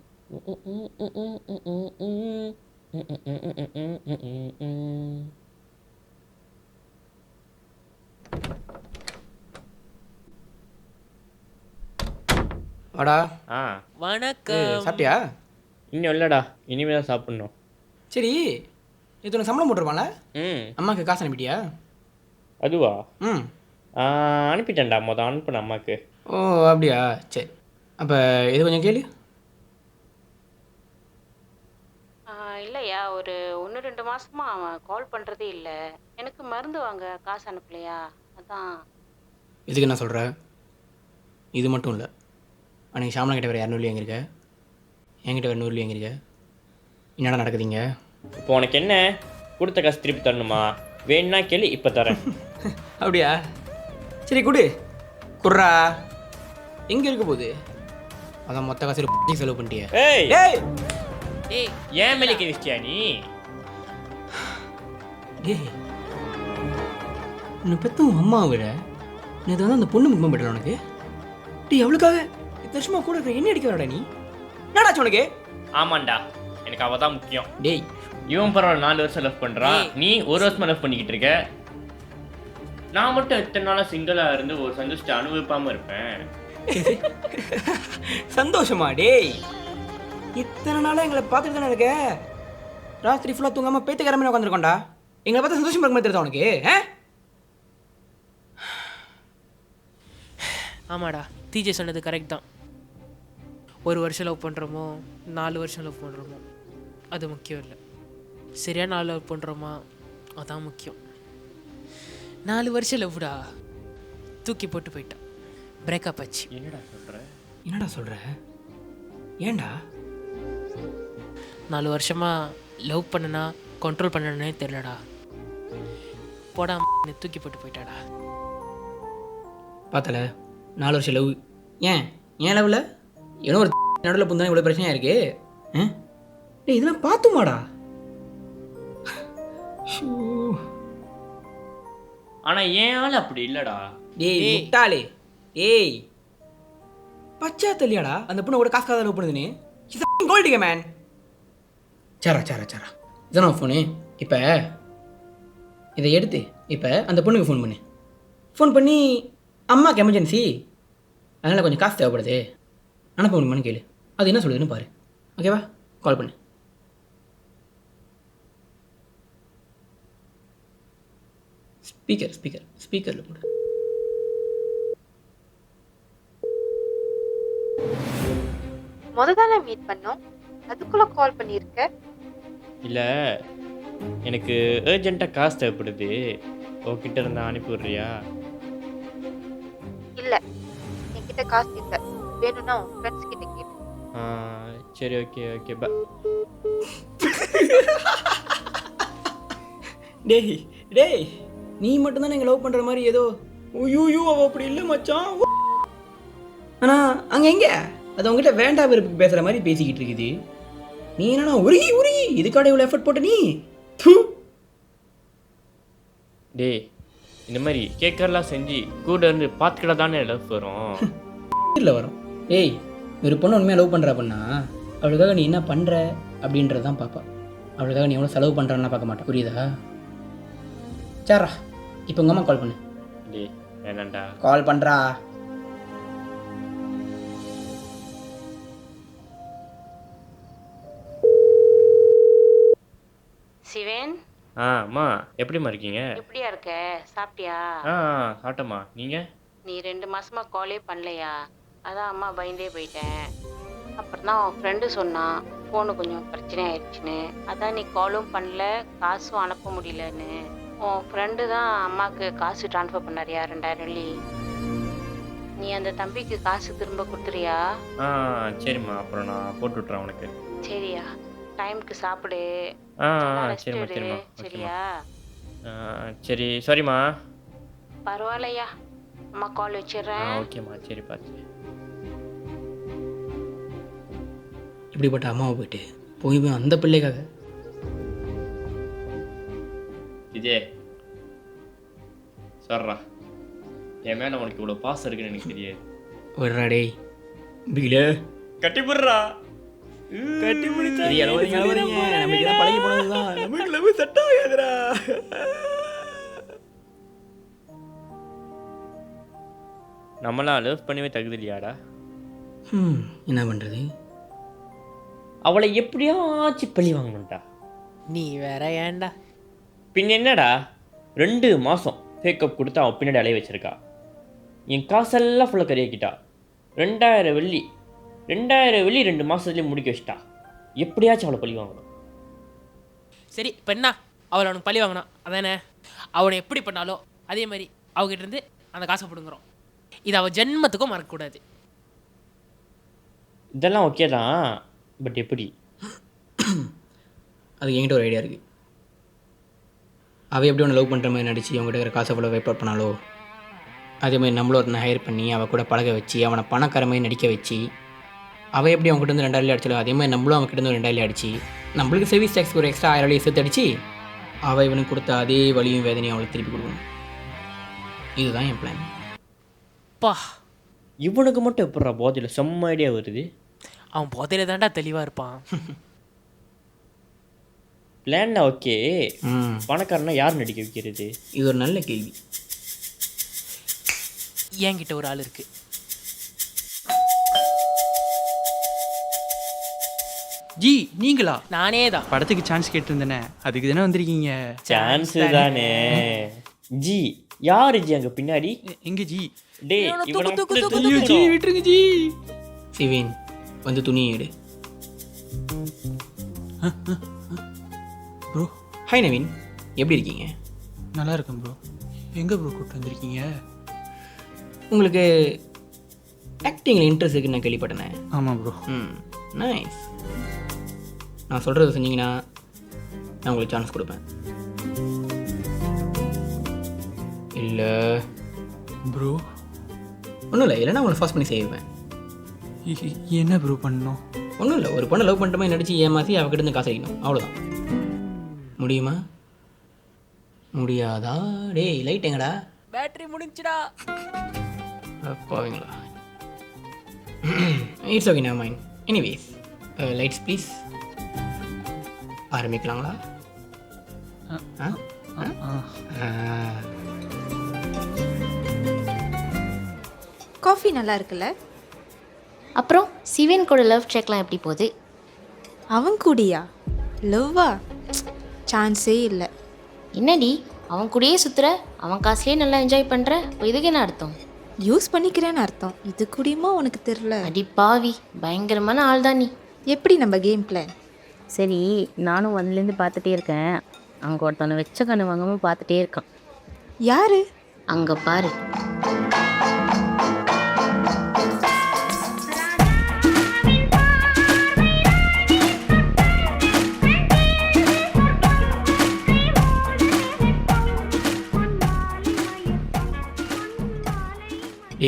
வாடா. வணக்கம். சாப்பிட்டியா? இன்னும் இல்லைடா, இனிமேல் தான் சாப்பிட்ணும். சரி, இது உனக்கு சம்பளம் போட்டுருவாங்கள? அம்மாவுக்கு காசு அனுப்பிட்டியா? அதுவா? ம், அனுப்பிட்டேன்டா. அனுப்பினேன் அம்மாவுக்கு. ஓ அப்படியா? சரி, அப்போ இது கொஞ்சம் கேளு. இல்லையா, ஒரு 1-2 மாசமா அவன் கால் பண்ணுறதே இல்லை. எனக்கு மருந்து வாங்க காசு அனுப்பலையா, அதான். இதுக்கு என்ன சொல்கிற? இது மட்டும் இல்லை, அன்றைக்கி ஷாமலா கிட்ட வேறு 200 எங்கே இருக்க? என்கிட்ட வேறு 100 எங்கே இருக்க? என்னடா நடக்குதுங்க? இப்போ உனக்கு என்ன, கொடுத்த காசு திருப்பி தரணுமா? வேணும்னா கேளு, இப்போ தரேன். அப்படியா? சரி குடு. குர்ரா, எங்கே இருக்க போகுது? அதான் மொத்த காசு செலவு பண்ணிட்டியா? ஏய் ஏய் ஏன் மேலே கேள்விச்சியா நீ? டேய், உன்னை பெற்ற உன் அம்மா விட நேற்று வந்து அந்த பொண்ணு முக்கியம் போயிடல உனக்கு. டீ அவளுக்காக இத்தனை வருஷமா கூட இருக்கிற என்ன அடிக்க வரடா நீ? என்னடாச்சு உனக்கு? ஆமாண்டா, எனக்கு அவள் தான் முக்கியம். டேய் இவன் பரவாயில்ல 4 வருஷம் லவ் பண்ணுறா, நீ 1 வருஷமா லவ் பண்ணிக்கிட்டு இருக்க. நான் மட்டும் இத்தனை நாளாக சிங்கிளாக இருந்து ஒரு சந்தோஷத்தை அனுபவிப்பாமல் இருப்பேன். சந்தோஷமா? டேய் இத்தனை நாளாக எங்களை பார்த்துட்டு தானே இருக்க. ராத்திரி ஃபுல்லாக தூங்காமல் பேத்துக்காரமே உட்காந்துருக்கோண்டா. எங்களை பார்த்தா சந்தோஷமா இருக்க மாதிரி தெரியுதா உனக்கு? ஆமாடா, டிஜே சொன்னது கரெக்ட் தான். 1 வருஷம் லவ் பண்ணுறோமோ 4 வருஷம் லவ் பண்ணுறோமோ அது முக்கியம் இல்லை. சரியான நாள் லவ் பண்ணுறோமா அதான் முக்கியம். 4 வருஷம் லவ்டா, தூக்கி போட்டு போயிட்டான், பிரேக்கப் ஆச்சு. என்னடா சொல்கிற? ஏன்டா? 4 வருஷமாக லவ் பண்ணனா கண்ட்ரோல் பண்ணனே தெரிலடா. போடா தூக்கி போட்டு போயிட்டாடா. பார்த்தல 4 வருஷம் லவ். ஏன் லவ்வில் ஏன்னோ ஒரு நடுவில் புந்தானே இவ்வளோ பிரச்சனையாக இருக்கு. டேய் இதெல்லாம் பார்த்துமாடா. ஆனால் ஏன் ஆள் அப்படி இல்லைடா. டேய் முட்டாளே, டேய் பச்சா தெரியலடா அந்த பொண்ணு கூட காசு லவ் பண்ணுதுன்னு. கோல்டிங்க மேன். சாரா இதான ஃபோனு. இப்போ இதை எடுத்து இப்போ அந்த பொண்ணுக்கு ஃபோன் பண்ணு. ஃபோன் பண்ணி அம்மாவுக்கு எமர்ஜென்சி, அதனால் கொஞ்சம் காசு தேவைப்படுது, அனுப்ப முடியுமான்னு கேளு. அது என்ன சொல்லுதுன்னு பாரு. ஓகேவா? கால் பண்ணு. ஸ்பீக்கரில் போடு. தானே மீட் பண்ணோம், அதுக்குள்ள கால் பண்ணியிருக்க. இல்லை, எனக்கு அர்ஜென்ட்டாக காசு தேவைப்படுது, உன்கிட்ட இருந்தால் அனுப்பி விட்றியா? இல்ல, என்கிட்ட காசு இல்லை, வேணும்னா உன் ஃப்ரெண்ட்ஸ் கிட்ட கேளு. சரி, ஓகே பா. டேய் நீ மட்டும்தான் நீங்கள் லவ் பண்ணுற மாதிரி ஏதோ ஐயோ அவள் அப்படி இல்லை மச்சான். ஆனால் அங்கே எங்கே அது அவங்ககிட்ட வேண்டாம் வெறுப்புக்கு பேசுகிற மாதிரி பேசிக்கிட்டு இருக்குது. நீ என்னன்னா உருகி இதுக்காட இவ்வளோ எஃபர்ட் போட்ட நீ. டேய் இந்த மாதிரி கேட்கறலாம் செஞ்சு கூட இருந்து பார்த்துக்கிட்ட தானே லவ் வரும். இல்லை வரும். டேய் ஒரு பொண்ணு உண்மையாக லவ் பண்ணுறா அப்படின்னா அவளுக்காக நீ என்ன பண்ணுற அப்படின்றது தான் பார்ப்பா. அவளுக்காக நீ எவ்வளோ செலவு பண்ணுறான்னா பார்க்க மாட்டேன். புரியுதா? சாரா இப்போ உங்கள் அம்மா கால் பண்ணு. டேய் வேணாண்டா. கால் பண்ணுறா. சிவன், அம்மா எப்படிம்மா இருக்கீங்க? எப்படியா இருக்க? சாப்பிட்டியா? சாப்பிட்டம்மா. நீங்கள்? நீ 2 மாசமா காலே பண்ணலையா? அதான் அம்மா பயந்தே போயிட்டேன். அப்புறம் தான் உன் ஃப்ரெண்டு சொன்னான் ஃபோனு கொஞ்சம் பிரச்சனை ஆயிடுச்சுன்னு. அதான் நீ காலும் பண்ணல, காசும் அனுப்ப முடியலன்னு. உன் ஃப்ரெண்டு தான் அம்மாவுக்கு காசு ட்ரான்ஸ்ஃபர் பண்ணாரியா 2000 வெள்ளி. நீ அந்த தம்பிக்கு காசு திரும்ப கொடுத்துறியா? சரிம்மா, அப்புறம் நான் போட்டு விட்றேன் உனக்கு. சரியா, டைமுக்கு சாப்பிடு. சரிம்மா சரிம்மா. சரியா? சரி சாரிம்மா. பரவாயில்லையா, அம்மா கால் வச்சிடுறேன். ஓகேம்மா, சரி பார்த்து. இப்படிப்பட்ட அம்மாவை போயிட்டு போய் அந்த பிள்ளைக்காக. விஜய் சொல்றா, என் மேலே உனக்கு இவ்வளோ பாசம் இருக்குன்னு எனக்கு தெரியாது. விடுறா டேய் பிகில கட்டி போடுறா. கட்டி பிடிச்சா நமக்கு தான் பழகி போனதுதான். நமக்கு லவ் செட் ஆகாதுடா. நம்மளா லவ் பண்ணவே தகுதி இல்லையாடா? என்ன பண்ணுறது? அவளை எப்படியாச்சும் பழி வாங்கணும்டா. நீ வேற ஏன்டா? பின் என்னடா, 2 மாதம் ஃபேக்கப் கொடுத்து அவன் பின்னாடி அலைய வச்சிருக்கா. என் காசெல்லாம் ஃபுல்லாக கறியாக்கிட்டா. 2000 வெள்ளி 2 மாதத்துலேயே முடிக்க வச்சிட்டா. எப்படியாச்சும் அவளை பழி வாங்கணும். சரி இப்போ என்ன, அவளை அவனுக்கு பழி வாங்கினான் அதானே? அவனை எப்படி பண்ணாலோ அதே மாதிரி அவகிட்ட இருந்து அந்த காசை பிடுங்குறோம். இது அவள் ஜென்மத்துக்கும் மறக்கக்கூடாது. இதெல்லாம் ஓகே தான், பட் எப்படி? அது என்கிட்ட ஒரு ஐடியா இருக்குது. அவள் எப்படி ஒன்று லவ் பண்ணுற மாதிரி நடிச்சு அவங்ககிட்ட இருக்கிற காசை ஃபுல்லாக வைப் அவுட் பண்ணாலோ அதே மாதிரி நம்மளும் ஒருத்தனை ஹையர் பண்ணி அவள் கூட பழக வச்சு அவனை பணக்கார மாதிரி நடிக்க வச்சு அவள் எப்படி அவங்ககிட்ட வந்து 2000 அடிச்சாலோ அதே மாதிரி நம்மளும் அவங்ககிட்ட வந்து 2000 அடிச்சு நம்மளுக்கு சர்வீஸ் டேக்ஸ்க்கு ஒரு எக்ஸ்ட்ரா 1000 சேர்த்து அடிச்சு அவள் இவனுக்கு கொடுத்த அதே வலியும் வேதனையும் அவளுக்கு திருப்பி கொடுக்கணும். இதுதான் என் பிளான். பா, இவனுக்கு மட்டும் எப்படா போதையில் செம்ம ஐடியா வருது? அவன் போதையில தான்டா தெளிவாக இருப்பான். பிளான்னா ஓகே, பணக்காரனா யார் நடிக்க வைக்கிறது? இது ஒரு நல்ல கேள்வி. என்கிட்ட ஒரு ஆள் இருக்கு. ஜி நீங்களா? நானே தான். படத்துக்கு சான்ஸ் கேட்டிருந்தேனே, அதுக்கு தானே வந்திருக்கீங்க. சான்ஸ் தானே. ஜி யாரு ஜி அங்கே பின்னாடி? எங்க ஜி? டே ஜி விட்டுருங்க ஜி. சிவேன் வந்து துணியை எடு. ப்ரோ ஹாய் நவீன், எப்படி இருக்கீங்க? நல்லா இருக்கேன் ப்ரோ. எங்கே ப்ரோ கூப்பிட்டு வந்திருக்கீங்க? உங்களுக்கு ஆக்டிங்கில் இன்ட்ரெஸ்ட் இருக்குன்னு நான் கேள்விப்பட்டேனே. ஆமாம் ப்ரோ. நைஸ். நான் சொல்கிறத செஞ்சீங்கன்னா நான் உங்களுக்கு சான்ஸ் கொடுப்பேன். இல்லை ப்ரோ ஒன்றும் இல்லை, இல்லைன்னா உங்களை ஃபாஸ்ட் பண்ணி செய்வேன். என்ன ப்ரோ பண்ணணும்? ஒன்றும் இல்லை, ஒரு பொண்ணை லவ் பண்ணுற மாதிரி நடிச்சு ஏமாற்றி அவகிட்ட காசு அடிக்கணும், அவ்வளோதான். முடியுமா? முடியாதா? டேய் லைட் எங்கடா? பேட்டரி முடிஞ்சுடா. அப்பாவீங்களா? It's okay, no mind. Anyways lights please. ஆரம்பிக்கலாங்களா? காஃபி நல்லா இருக்குல்ல? அப்புறம் சிவன் கூட லவ் ட்ராக்லாம் எப்படி போகுது? அவன் கூடியா? லவ்வா? சான்ஸே இல்லை. என்னடி அவன் கூடயே சுற்றுற, அவன் காசுலேயே நல்லா என்ஜாய் பண்ணுற, இதுக்கு என்ன அர்த்தம்? யூஸ் பண்ணிக்கிறேன்னு அர்த்தம். இது கூடியுமா உனக்கு தெரில? அடி பாவி, பயங்கரமான ஆள் தான் நீ. எப்படி நம்ம கேம் பிளான்? சரி, நானும் வந்துலேருந்து பார்த்துட்டே இருக்கேன். அங்கே ஒருத்தவனை வெச்ச கண்ணு வாங்காமல் பார்த்துட்டே இருக்கான். யாரு? அங்கே பாரு.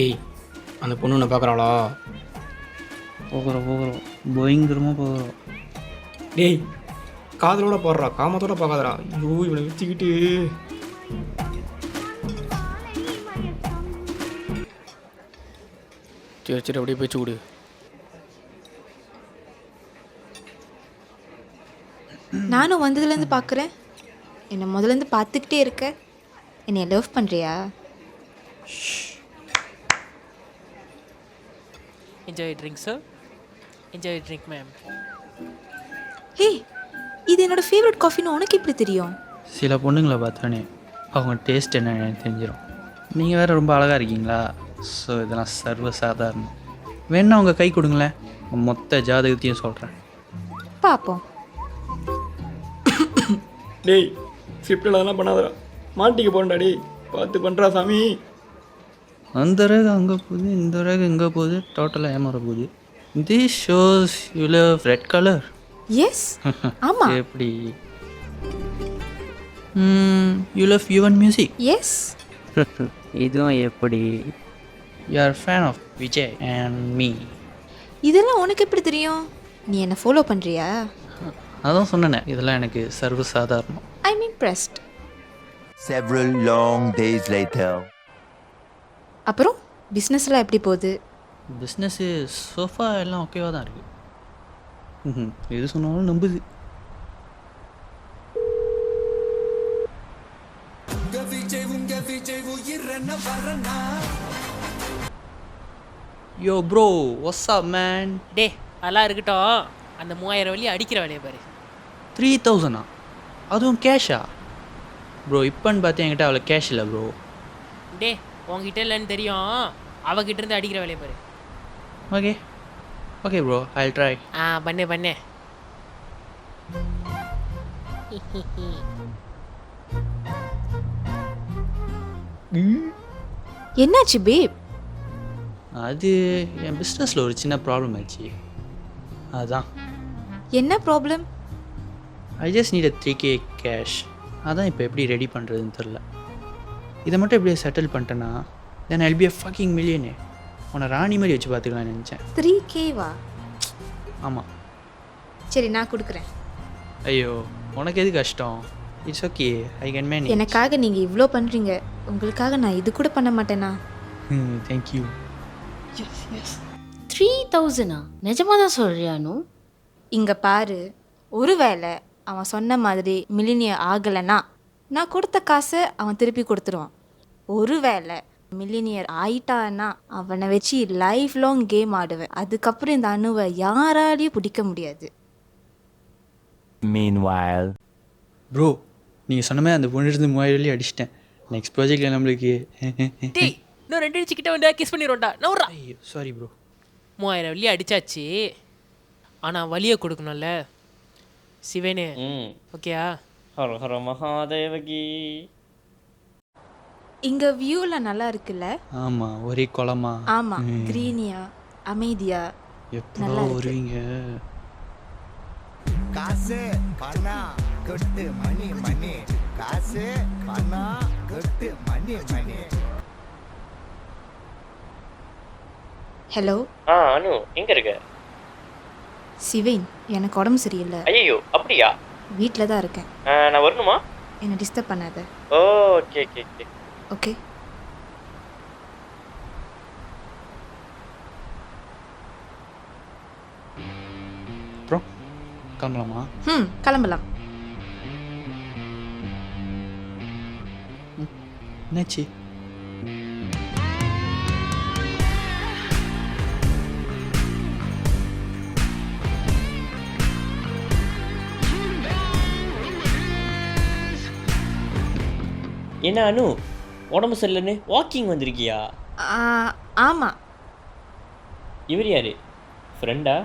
ஏய், அந்த பொண்ணு ஒன்று பார்க்குறாளா? போகிறோம் பயங்கரமாக போகிறோம். டேய் காதலோட போடுறா, காமத்தோட பார்க்காதடா. ஐயோ இவனை வச்சுக்கிட்டு. சரி சரி, அப்படியே பேச்சு கொடு. நானும் வந்ததுலேருந்து பார்க்குறேன். என்னை முதலேருந்து பார்த்துக்கிட்டே இருக்க. என்னை லவ் பண்ணுறியா? Enjoy drink sir. Enjoy drink ma'am. Hey, இது என்னோடய ஃபேவரட் காஃபின்னு உனக்கு எப்படி தெரியும்? சில பொண்ணுங்களை பார்த்தோன்னே அவங்க டேஸ்ட் என்னன்னு எனக்கு தெரிஞ்சிடும். நீங்கள் வேறு ரொம்ப அழகாக இருக்கீங்களா? ஸோ இதெல்லாம் சர்வசாதாரணம். வேணா உங்கள் கை கொடுங்களேன், மொத்த ஜாதகத்தையும் சொல்கிறேன். பார்ப்போம். டேய் ஸ்கிரிப்டில் அதெல்லாம் பண்ணாதடா, மாட்டிக்க போகிறேன்டா. டேய் பார்த்து பண்ணுறா சாமி. அந்த ரேகு அங்கே போகுது, இந்த ரேகு இங்கே போகுது, டோட்டலாக ஏமாற போகுது. This shows you love red colour. Yes, ஆமாம். எப்படி? You love Yuvan music. Yes. இதுவும் எப்படி? You are fan of Vijay and me. இதெல்லாம் உனக்கு எப்படி தெரியும்? நீ என்னை ஃபாலோ பண்ணுறியா? அதான் சொன்னேனே, இதெல்லாம் எனக்கு சர்வசாதாரணம். I'm impressed. Several long days later. அப்புறம் பிஸ்னஸ்லாம் எப்படி போகுது? பிஸ்னஸ்ஸு சோஃபா எல்லாம் ஓகேவாக தான் இருக்குது. எது சொன்னாலும் நம்புது. யோ ப்ரோ, வாட்ஸ் அப் மேன்? டே அதெல்லாம் இருக்கட்டும், அந்த 3000 வெள்ளி அடிக்கிற வேலையை பாரு. 3000? அதுவும் கேஷா? ப்ரோ இப்போன்னு பார்த்து என்கிட்ட அவ்வளோ கேஷ் இல்லை ப்ரோ. டே உங்ககிட்ட இல்லைன்னு தெரியும், அவகிட்ட இருந்து அடிக்கிற வேலையை பாரு. Okay okay bro, I will try. பண்ணு. என்னாச்சு பேப்? அது என் பிஸ்னஸில் ஒரு சின்ன ப்ராப்ளம் ஆச்சு, அதுதான். என்ன problem? I just need 3K cash. அதான் இப்போ எப்படி ரெடி பண்ணுறதுன்னு தெரில. இதை மட்டும் எப்படியே செட்டில் பண்ணிட்டேன்னா then I'll be a fucking millionaire. உன்னை ராணி மாதிரி வச்சு பார்த்துக்கலாம்னு நினச்சேன். 3K-வா? ஆமாம். சரி நான் கொடுக்குறேன். ஐயோ உனக்கு எது கஷ்டம்? It's okay, I can manage. எனக்காக நீங்கள் இவ்வளோ பண்ணுறீங்க, உங்களுக்காக நான் இது கூட பண்ண மாட்டேனா? தேங்க்யூ. 3000 நிஜமா தான் சொல்றியானு? இங்கே பாரு, ஒருவேளை அவன் சொன்ன மாதிரி மில்லினியர் ஆகலைன்னா நான் கொடுத்த காசை அவன் திருப்பி கொடுத்துருவான். ஒருவேளை மில்லினியர் ஆயிட்டான்னா அவனை வச்சு லைஃப் லாங் கேம் ஆடுவேன். அதுக்கப்புறம் இந்த அணுவை யாராலையும் பிடிக்க முடியாது. Meanwhile. ப்ரோ நீங்கள் சொன்ன மாதிரி அந்த பொண்ணு 3000 வெள்ளி அடிச்சிட்டேன். நெக்ஸ்ட் ப்ராஜெக்டில் நம்மளுக்கு டேய் இன்னும் 2 அடிச்சுக்கிட்ட வந்து கிஸ் பண்ணிடும்டா. நவுறா. ஐயோ சாரி ப்ரோ. 3000 வெள்ளி அடிச்சாச்சு. ஆனால் வலியை கொடுக்கணும்ல சிவனே. ஓகேயா? ஹர ஹர மகாதேவகி. இங்கே வியூவில் நல்லா இருக்குல்ல? ஆமாம், ஒரே குளமா. ஆமாம், க்ரீனியா அமைதியா எப்போ வருவீங்க? காசு பணம் கொட்டு மணி மணி, காசு பணம் கொட்டு மணி மணி. ஹலோ அனு எங்கே இருக்க? சிவேன், எனக்கு உடம்பு சரியில்லை. ஐயோ அப்படியா? வீட்டில் தான் இருக்கேன். நான் வரணுமா? என்னை டிஸ்டர்ப் பண்ணாத. Okay okay okay okay. அப்புறம் கிளம்பலாமா? கிளம்பலாம். என்னாச்சு? என்ன அனு உடம்பு சரியில்லைன்னு வாக்கிங் வந்திருக்கியா? ஆமாம். இவர் யாரு? ஃப்ரெண்டா?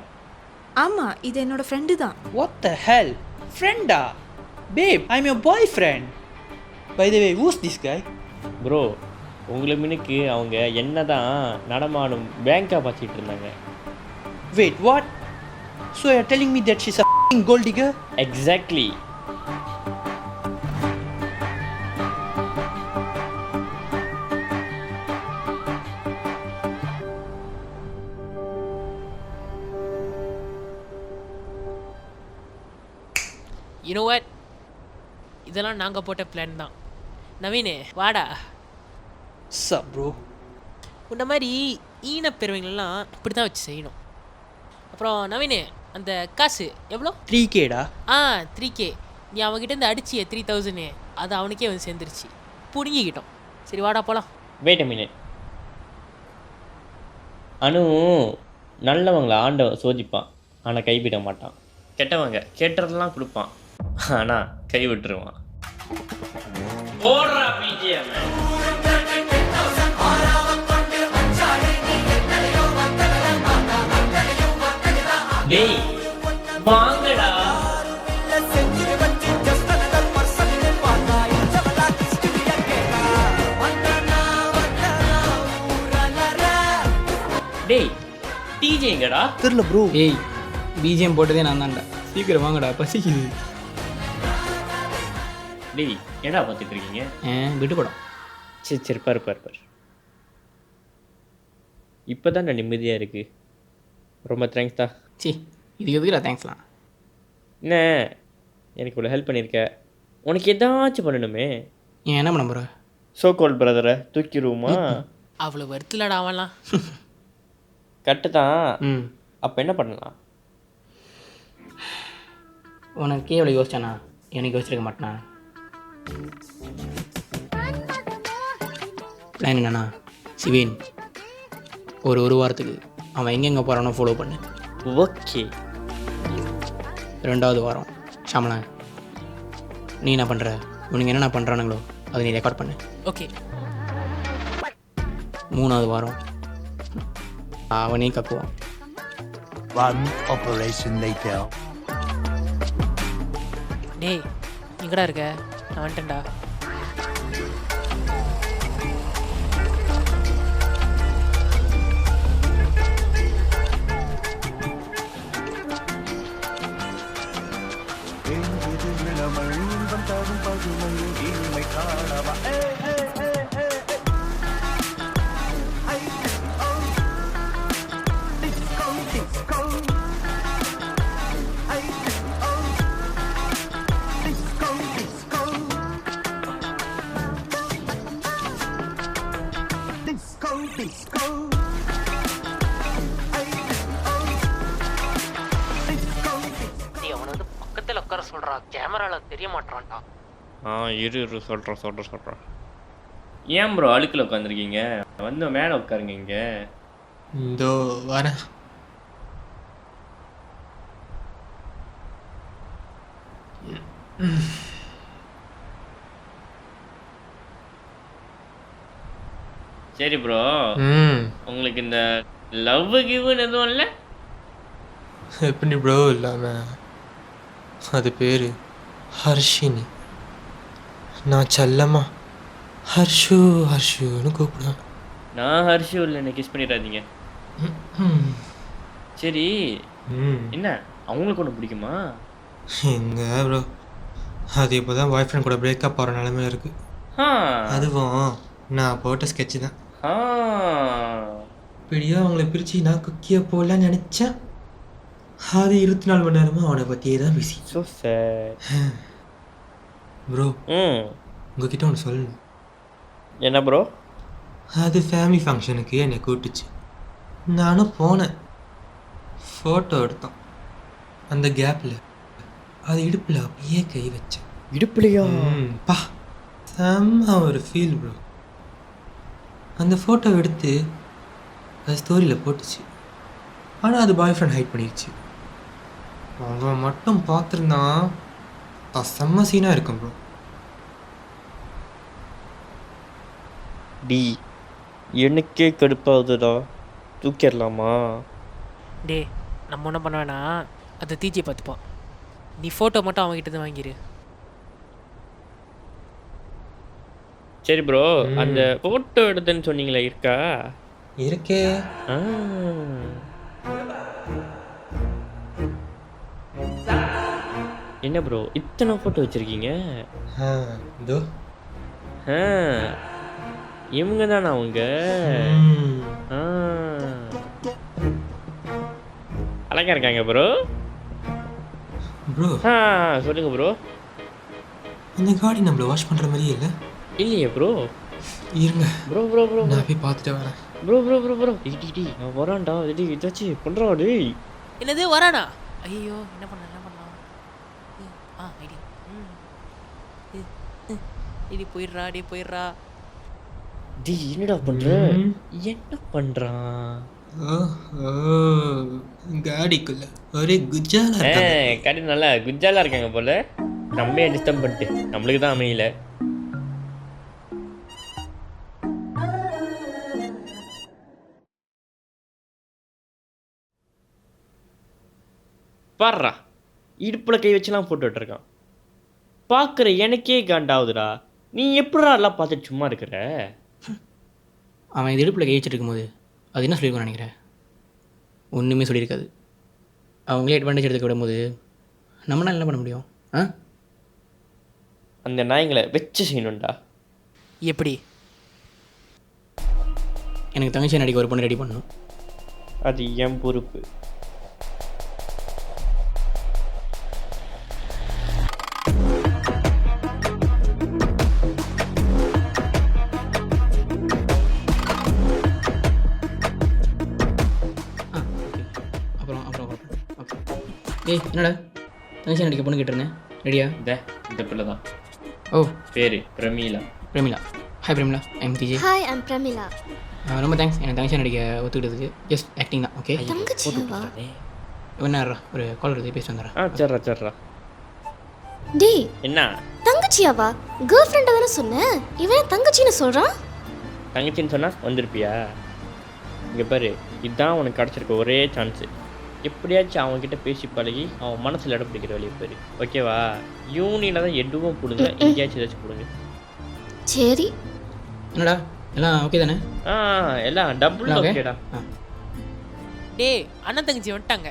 ஆமாம், இது என்னோட ஃப்ரெண்டு தான். What the hell? ஃப்ரெண்டா? Babe, I'm your boyfriend. By the way, who's this guy? Bro உங்களை மினுக்கு அவங்க என்ன தான் நடமாடும் பேங்காக பார்த்துட்டு இருந்தாங்க. Wait, what? So you're telling me that she's a f***ing gold digger? Exactly. You know what? இதெல்லாம் நாங்கள் போட்ட பிளான் தான். நவீனே வாடா. Sup bro? உன்ன மாதிரி ஈனப்பெருவங்களெல்லாம் இப்படி தான் வச்சு செய்யணும். அப்புறம் நவீனே அந்த காசு எவ்வளோ? 3Kடா. 3K. நீ அவங்ககிட்ட இருந்து அடிச்சியே 3000 அது அவனுக்கே வந்து சேர்ந்துருச்சு. புடுங்கிக்கிட்டோம். சரி வாடா போகலாம். Wait a minute. அனு நல்லவங்களை ஆண்டவன் சோதிப்பான், ஆனால் கைவிட மாட்டான். கெட்டவங்க கேட்டதெல்லாம் கொடுப்பான், ஆனால் கை விட்டுருவான். டேய் வாங்கடா. டேய் டிஜே எங்கடா? தெரியல ப்ரோ. ஏய் பிஜிஎம் போட்டதே நான் தான்டா. சீக்கிரம் வாங்கடா, பசிக்குது. டேய் என்னடா பார்த்துட்டு இருக்கீங்க? விட்டு போடும். சரி சரி பாரு பாரு பாரு. இப்போ தான் நான் நிம்மதியாக இருக்கு. ரொம்ப தேங்க்ஸ் தான். சி இதுக்கு எதுக்குடா தேங்க்ஸ்லாம்? என்ன எனக்கு இவ்வளோ ஹெல்ப் பண்ணியிருக்க, உனக்கு எதாச்சும் பண்ணணுமே. ஏன் என்ன பண்ண போகிற? சோ கால் பிரதரை தூக்கிடுவோமா? அவ்வளோ வருத்தலடா அவன்லாம். கட்டு தான். அப்போ என்ன பண்ணலாம்? உனக்கு எவ்வளோ யோசிச்சானா? எனக்கு யோசிச்சிருக்க மாட்டேனா? பிளான் என்னண்ணா, சிவேன் ஒரு வாரத்துக்கு அவன் எங்கெங்கே போகிறானோ ஃபாலோ பண்ணு. ஓகே. 2வது வாரம் ஷாமலா நீ என்ன பண்ணுற? உனக்கு என்னென்ன பண்ணுறானுங்களோ அதை நீ ரெக்கார்ட் பண்ணு. ஓகே. 3வது வாரம் அவனே கக்குவான். 1 operation later. டேய் எங்கடா இருக்க? நான் வந்துட்டேன்டா. அவனை வந்து பக்கத்தில் உட்கார சொல்கிறா, கேமராவில் தெரிய மாட்டான்டா. இரு சொல்கிறேன். ஏன் ப்ரோ அழுக்கில் உட்காந்துருக்கீங்க? வந்து மேலே உட்காருங்க இங்கே. இந்தோ வரேன். சரி ப்ரோ, ம் உங்களுக்கு இந்த லவ் கிவ்னு எதுவும் இல்லை? எப்படி ப்ரோ இல்லாமல்? அது பேர் ஹர்ஷினி. நான் செல்லம்மா ஹர்ஷுன்னு கூப்பிடுவேன். நான் ஹர்ஷு இல்லை, என்ன கிஸ் பண்ணிடாதீங்க. சரி, என்ன அவங்களுக்கு ஒன்று பிடிக்குமா? எங்க ப்ரோ, அது இப்போ தான் பாய் ஃப்ரெண்ட் கூட பிரேக்கப் ஆகிற நிலமையில இருக்குது. அதுவும் நான் போட்ட ஸ்கெட்சு தான். இப்படியோ அவங்கள பிரித்து நான் குக்கியை போடலான்னு நினச்சேன். அது 24 மணி நேரமாக அவனை பற்றியே தான் பேசி. So sad. ப்ரோ உங்ககிட்ட ஒன்று சொல்லணும். என்ன ப்ரோ? அது ஃபேமிலி ஃபங்க்ஷனுக்கு என்னை கூப்பிட்டுச்சு. நானும் போனேன், ஃபோட்டோ எடுத்தோம். அந்த கேப்பில் அது இடுப்பில் அப்படியே கை வச்சேன். இடுப்புலையா? பா, செம்ம ஒரு ஃபீல் ப்ரோ. அந்த ஃபோட்டோ எடுத்து அது ஸ்டோரியில் போட்டுச்சு. ஆனால் அது பாய் ஃப்ரெண்ட் ஹைட் பண்ணிடுச்சு. அவன் மட்டும் பார்த்துருந்தான், செம்ம சீனாக இருக்கும் ப்ரோ. டி எனக்கே கடுப்பாகுதுடா, தூக்கிடலாமா? டே, நம்ம ஒன்றும் பண்ண வேணாம், அதை தீஜியை பார்த்துப்பான். நீ ஃபோட்டோ மட்டும் அவங்ககிட்ட தான் வாங்கிடு. சரி ப்ரோ, அந்த ஃபோட்டோ எடுத்துன்னு சொன்னீங்களே, இருக்கா? இருக்கே. என்ன ப்ரோ இத்தனை ஃபோட்டோ வச்சுருக்கீங்க? இதோ இவங்க தானா அவங்க? அழகா இருக்காங்க ப்ரோ. ப்ரோ சொல்லுங்க ப்ரோ. இந்த காடி நம்மள வாஷ் பண்ணுற மாதிரியே இல்லை. இல்லையே ப்ரோ. இருங்க ப்ரோ ப்ரோ ப்ரோ நான் போய் பார்த்துட்டு வரேன். ப்ரோ ப்ரோ ப்ரோ ப்ரோ டி நான் வரான்டா. இது ஏதாச்சும் பண்ணுறா டேய். என்னது வரானா? ஐயோ, என்ன பண்ணலாம்? ஐடி இடி போயிடுறா, போயிடுறா. டி என்னடா பண்ணுற? என்ன பண்ணுறான்? காடிக்குள்ள ஒரே குஜாலா இருக்காங்க. காடி நல்லா குஜாலா இருக்காங்க போல. நம்மளே டிஸ்டர்ப் பண்ணிட்டு நம்மளுக்கு தான் அமையல. பாடுறா, இடுப்பில் கை வச்சுலாம் போட்டுட்டு இருக்கான். பார்க்குற எனக்கே காண்டாவுதுடா. நீ எப்படா எல்லாம் பார்த்துட்டு சும்மா இருக்கிற? அவன் இது இடுப்பில் கை வச்சுட்டு இருக்கும்போது அது என்ன சொல்லியிருக்கோன்னு நினைக்கிறேன்? ஒன்றுமே சொல்லியிருக்காது. அவங்களே அட்வான்டேஜ் எடுத்துக்க விடும்போது நம்மளால் என்ன பண்ண முடியும்? அந்த நாய்ங்களை வச்சு செய்யணும்டா. எப்படி? எனக்கு தங்கச்சி நடிக்க ஒரு பொண்ணு ரெடி பண்ணணும். அது என் பொறுப்பு. ஏய் என்னடா தங்கச்சி நடிக்க பொண்ணு கேட்டிருந்தேன், ரெடியா? இந்த பிள்ளை தான். ஓ பேர் Pramila. Hi Pramila, I'm DJ. Hi, I'm Pramila. ரொம்ப தேங்க்ஸ் எனக்கு தங்கச்சி நடிக்க ஒத்துக்கிட்டதுக்கு. ஜஸ்ட் ஆக்டிங் தான். ஓகே வேணா ஒரு கால் எடுத்து பேசி வந்துடுறேன். சரிடா. டேய் என்ன தங்கச்சியாவா? கேர்ள் ஃப்ரெண்டை தானே சொன்னேன், இவன் தங்கச்சின்னு சொல்கிறான். தங்கச்சின்னு சொன்னால் வந்திருப்பியா? இங்கே பாரு, இதுதான் உனக்கு கிடச்சிருக்க ஒரே சான்ஸு. எப்படியாச்சும் அவன்கிட்ட பேசி பழகி அவன் மனசில் இடம் பிடிக்கிற வழியை பாரு. ஓகேவா? யூனியில் தான் எதுவும் கொடுங்க, எங்கேயாச்சும் ஏதாச்சும் கொடுங்க. சரி. என்னடா எல்லாம் ஓகே தானே? எல்லாம் டபுள் ஓகேடா. டே, அண்ணன் தங்கச்சி வந்துட்டாங்க.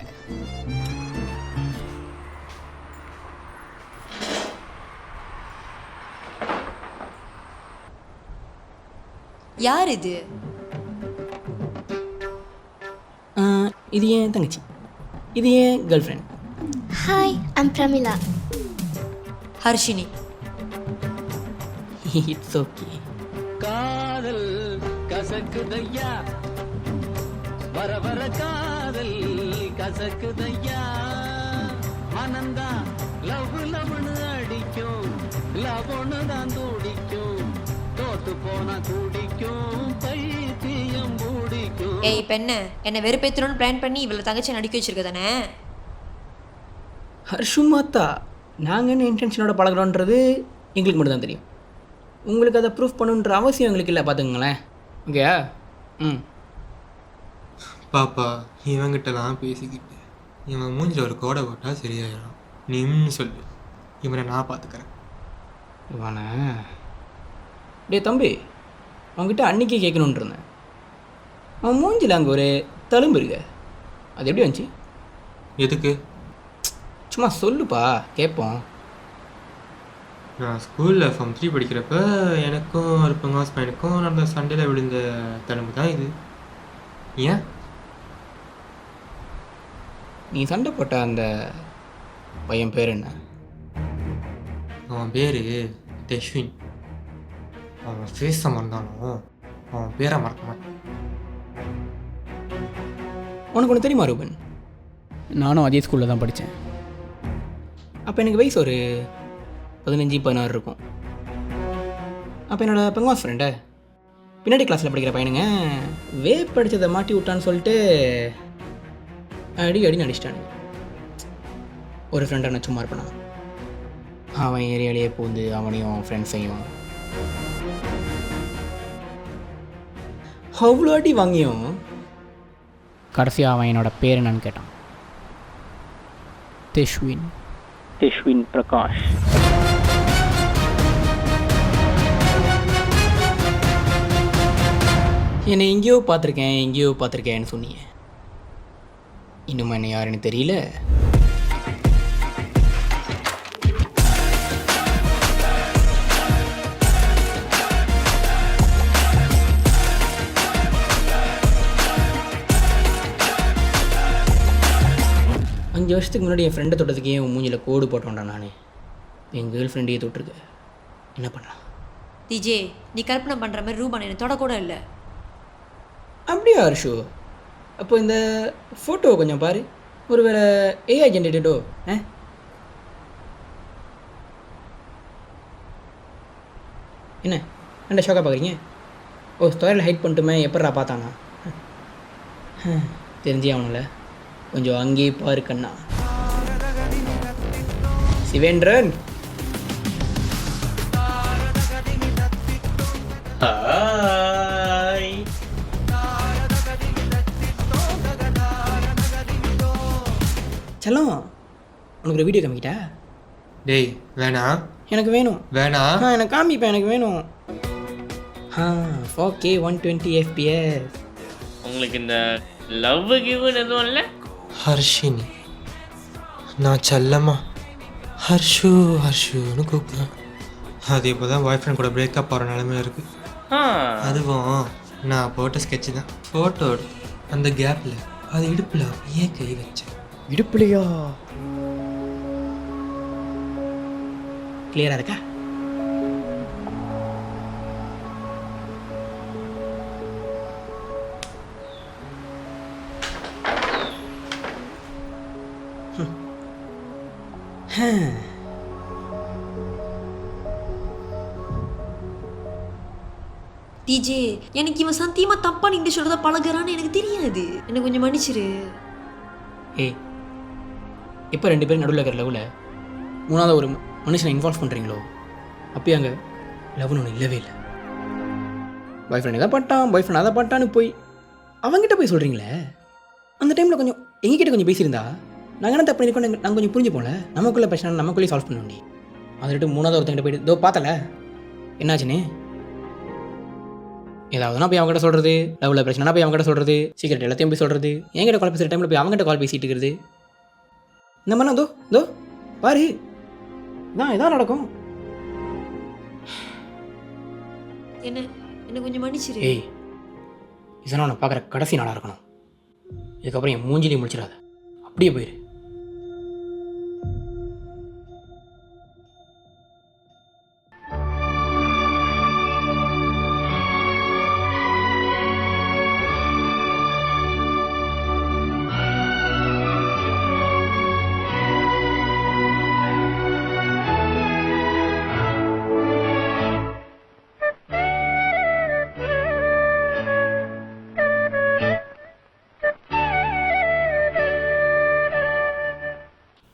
யார் இது? இது ஏன் தங்கச்சி, இது ஏன் girl friend. Hi, I'm Pramila. Harshini. It's okay. கசக்குதையா வர வர காதல் கசக்குதையா மனந்தா லவ் லவ்னு அடிக்கும் லவ்னு தான் துடிக்கும் தோத்து போனா குடிக்கும் பைத்தியம் பிடிக்கும். ஏய் இப்போ என்ன வெறுப்பேற்றணும்னு பிளான் பண்ணி இவ்வளோ தங்கச்சி நடிக்க வச்சிருக்க தானே? ஹர்ஷுமாத்தா நாங்கள் என்ன இன்டென்ஷனோட பழகிறோன்றது எங்களுக்கு மட்டும் தான் தெரியும். உங்களுக்கு அதை ப்ரூஃப் பண்ணுன்ற அவசியம் எங்களுக்கு இல்லை, பார்த்துங்களேன். ஓகேயா? ம். பாப்பா இவங்கிட்டலாம் பேசிக்கிட்டு இவன் மூஞ்சில் ஒரு கோடை போட்டால் சரியாயிடும். நீன்னு சொல்லு, இவனை நான் பார்த்துக்கிறேன். இவனை டே தம்பி, அவங்ககிட்ட அன்றைக்கே கேட்கணுன்ட்டு இருந்தேன். அவன் மூஞ்சில் அங்கே ஒரு தழும்பு இருக்கு, அது எப்படி வந்துச்சு? எதுக்கு? சும்மா சொல்லுப்பா கேட்போம். நான் ஸ்கூலில் ஃபார்ம் 3 படிக்கிறப்ப எனக்கும் ஒரு பங்காஸ் பையனுக்கும் நடந்த சண்டையில் விழுந்த தழும்பு தான் இது. ஏன்? நீ சண்டை போட்ட அந்த பையன் பேர் என்ன? அவன் பேர் டெஷ்வின். அவன் ஃபேஸை மறந்தாலும் அவன் பேரை மறக்க மாட்டான். உனக்கு ஒன்று தெரியுமா ரூபன்? நானும் அதே ஸ்கூலில் தான் படித்தேன். அப்போ எனக்கு வயசு ஒரு 15-16 இருக்கும். அப்போ என்னோடய பெங்காஸ் ஃப்ரெண்டை பின்னாடி கிளாஸில் படிக்கிற பையனுங்க படித்ததை மாட்டி விட்டான்னு சொல்லிட்டு அடி அடிச்சிட்டானுங்க. ஒரு ஃப்ரெண்டை நான் சும்மா இருப்பானா, அவன் ஏரியாலேயே பூந்து அவனையும் ஃப்ரெண்ட்ஸையும் அவ்வளோ அடி வாங்கியும் கடைசியாக அவன் என்னோட பேர் என்னன்னு கேட்டான். தெஷ்வின் பிரகாஷ். என்னை எங்கேயோ பார்த்துருக்கேன்னு சொன்னீங்க. இன்னும் என்ன யாருன்னு தெரியல. அஞ்சு வருஷத்துக்கு முன்னாடி என் ஃப்ரெண்டை தொட்டதுக்கே என் மூஞ்சில் கோடு போட்டோன்டா. நான் என் கேர்ள் ஃப்ரெண்டையே தொட்டிருக்கேன். என்ன பண்ணலாம்? டிஜே, நீ கற்பனை பண்ணுற மாதிரி ரூபான் என்னை தொடக்கூட இல்லை. அப்படியா ஹர்ஷு? அப்போ இந்த ஃபோட்டோ கொஞ்சம் பாரு, ஒருவேளை ஏஐ ஜென்ரேட்டடோ? என்ன ரெண்டா ஷோக்காக பார்க்குறீங்க? ஓ, ஸ்டோரியில் ஹைட் பண்ணிட்டுமே எப்பட்றா பார்த்தானா? தெரிஞ்சே அவனில் கொஞ்சம் அங்கேயே பாரு கண்ணா. சிவேந்திரன், செல்லம் உனக்கு ஒரு வீடியோ காமிக்கிட்டா? டேய் வேணாம். எனக்கு வேணும். வேணாம். எனக்கு காமிப்பேன், எனக்கு வேணும். 4K 120 FPS. உங்களுக்கு இந்த லவ் கிவ்னு எதுவும் இல்லை? ஹர்ஷினி, நான் செல்லம்மா ஹர்ஷுன்னு கூப்பிடுவேன். அது இப்போ தான் பாய் ஃப்ரெண்ட் கூட பிரேக்கப் ஆகிற நிலமையில இருக்குது. அதுவும் நான் போட்ட ஸ்கெட்சு தான் ஃபோட்டோ எடுத்து அந்த கேப்பில் அது இடுப்பில் அப்படியே கை வச்சேன். இடுப்புலையா? கிளியராக இருக்கா? டிஜே, எனக்கு இவன் சத்தியமாக தப்பான இங்கிலீஷோட தான் பழகுறான்னு எனக்கு தெரியாது. எனக்கு கொஞ்சம் மன்னிச்சிரு. ஏய், இப்போ 2 பேரும் நடுவில் இருக்கிற லவ்வில் 3ஆவது ஒரு மனுஷனை இன்வால்வ் பண்ணுறீங்களோ, அப்பயே அங்கே லவ்னு ஒன்று இல்லவே இல்லை. பாய் ஃப்ரெண்ட் எதை பட்டான், பாய் ஃப்ரெண்ட் அதை பட்டான்னு போய் அவங்ககிட்ட போய் சொல்கிறீங்களே. அந்த டைமில் கொஞ்சம் எங்ககிட்ட கொஞ்சம் பேசியிருந்தா நாங்கள் என்ன தப்பு பண்ணியிருக்கோம் நாங்கள் கொஞ்சம் புரிஞ்சுப்போம்ல. நமக்குள்ளே பிரச்சனை நமக்குள்ளேயே சால்வ் பண்ண வேண்டி. அதை 3ஆவது ஒருத்தங்கிட்ட போய்ட்டு இதோ பார்த்தல என்னாச்சுன்னு ஏதாவதுனா போய் அவங்ககிட்ட சொல்கிறது, லவ்வில் பிரச்சனைனா போய் அவங்ககிட்ட சொல்கிறது, சீக்கிரம் எல்லாத்தையும் போய் சொல்கிறது, என்கிட்ட கால் பேசுகிற டைமில் போய் அவங்ககிட்ட கால் பேசிகிட்டு இருக்கிறது. இந்த மாதிரினா தோ பாரு இதான் நடக்கும். என்ன கொஞ்சம் மன்னிச்சிரு. ஏய், இதெல்லாம் நான் பார்க்குற கடைசி நாளாக இருக்கணும். இதுக்கப்புறம் என் மூஞ்சிலையும் முடிச்சிடாத, அப்படியே போயிரு.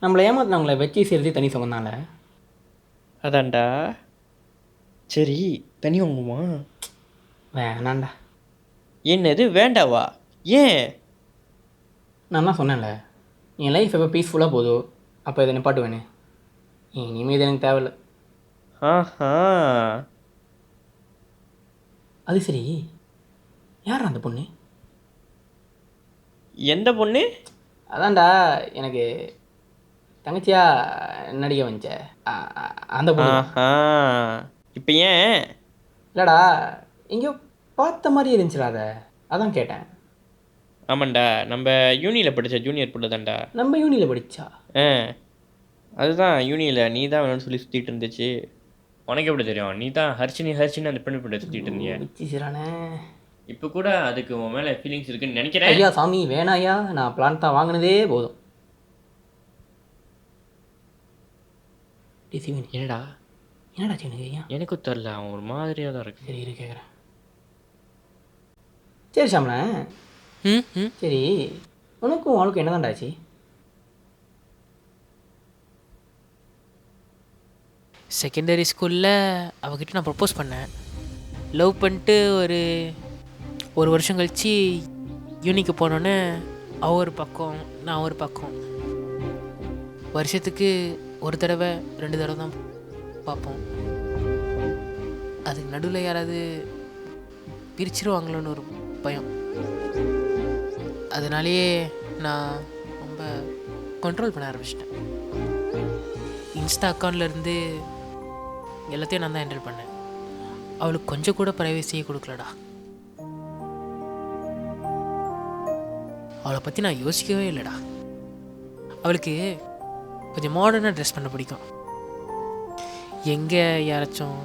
நம்மளை ஏமாத்தினவங்கள வச்சு சேர்த்து தனி சுகம்தான்ல. அதான்டா. சரி, தனி வாங்குமா? வேணாண்டா. என்னது வேண்டாவா? ஏன்? நான் தான் சொன்னேன்ல, என் லைஃப் எப்போ பீஸ்ஃபுல்லாக போதோ அப்போ இதை நிப்பாட்டுவேனே. இனிமேல் இது எனக்கு தேவையில்லை. ஆஹா. அது சரி, யார் அந்த பொண்ணு? எந்த பொண்ணு? அதான்டா எனக்கு தங்கச்சியா நடிக்க வந்துச்ச அந்த பொண்ணு. ஆஹா. இப்போ ஏன்? இல்லைடா, எங்கேயோ பார்த்த மாதிரி இருந்துச்சுடா. அதான் கேட்டேன். ஆமாண்டா, நம்ம யூனியில் படித்த ஜூனியர் பொண்ணு தான்டா. நம்ம யூனியில் படித்தா? அதுதான் யூனியில் நீ தான் வேணும்னு சொல்லி சுற்றிட்டு இருந்துச்சு. உனக்கு எப்படி தெரியும்? நீ தான் ஹர்ஷினி அந்த பெண்ணு போட்டு சுற்றிட்டு இருந்திய. வச்சுறானே. இப்போ கூட அதுக்கு உன் மேலே ஃபீலிங்ஸ் இருக்குன்னு நினைக்கிறேன். ஐயா சாமி வேணாயா, நான் பிளான் தான் வாங்கினதே போதும். என்னடா என்னடா சின்ன ஐயா? எனக்கும் தெரில, அவன் ஒரு மாதிரியாக தான் இருக்கு. சரி இரு கேட்குறேன். சரி சாமண்ணா, சரி உனக்கும் அவளுக்கும் என்ன தான்டாச்சு? செகண்டரி ஸ்கூலில் அவகிட்ட நான் ப்ரப்போஸ் பண்ணேன். லவ் பண்ணிட்டு ஒரு வருஷம் கழித்து யூனிக்கு போனோன்னே அவள் ஒரு பக்கம், நான் ஒரு பக்கம். வருஷத்துக்கு ஒரு தடவை 2 தடவை தான் பார்ப்போம். அதுக்கு நடுவில் யாராவது பிரிச்சிருவாங்களோன்னு ஒரு பயம். அதனாலேயே நான் ரொம்ப கண்ட்ரோல் பண்ண ஆரம்பிச்சிட்டேன். இன்ஸ்டா அக்கௌண்ட்லேருந்து எல்லாத்தையும் நான் தான் ஹேண்டில் பண்ணேன். அவளுக்கு கொஞ்சம் கூட ப்ரைவசியே கொடுக்கலடா. அவளை பற்றி நான் யோசிக்கவே இல்லைடா. அவளுக்கு கொஞ்சம் மாடர்னாக ட்ரெஸ் பண்ண பிடிக்கும். எங்கே யாராச்சும்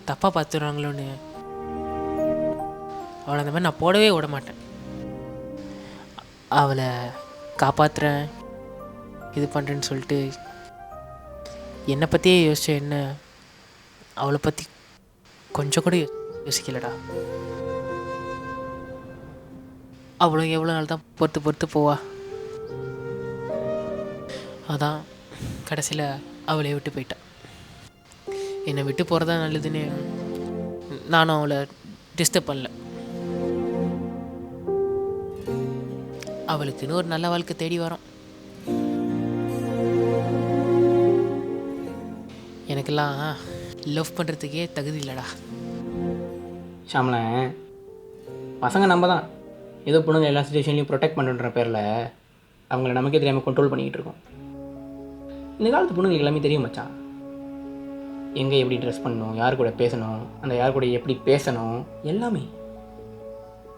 தப்பாக பார்த்துடுறாங்களோன்னு அவளை அந்த மாதிரி நான் போடவே விட மாட்டேன். அவளை காப்பாற்றுறேன், இது பண்ணுறேன்னு சொல்லிட்டு என்னை பற்றியே யோசிச்ச என்ன அவளை பற்றி கொஞ்சம் கூட யோசிக்கலடா. அவளும் எவ்வளோ நாள் தான் பொறுத்து போவா. அதான் கடைசியில் அவளை விட்டு போயிட்டான். என்னை விட்டு போகிறதா நல்லதுன்னு நானும் அவளை டிஸ்டர்ப் பண்ணல. அவளுக்குன்னு ஒரு நல்ல வாழ்க்கை தேடி வரோம். எனக்கெல்லாம் லவ் பண்ணுறதுக்கே தகுதி இல்லைடா. ஷாமல, பசங்க நம்ம தான் ஏதோ பொண்ணுங்க எல்லா சுச்சுவேஷன்லையும் ப்ரொடெக்ட் பண்ணுன்ற பேரில் அவங்கள நமக்கே தெரியாமல் கண்ட்ரோல் பண்ணிக்கிட்டு இருக்கோம். இந்த காலத்து பொண்ணுங்களுக்கு எல்லாமே தெரியும் மச்சான். எங்கே எப்படி ட்ரெஸ் பண்ணணும், யார் கூட பேசணும், அந்த யார் கூட எப்படி பேசணும், எல்லாமே.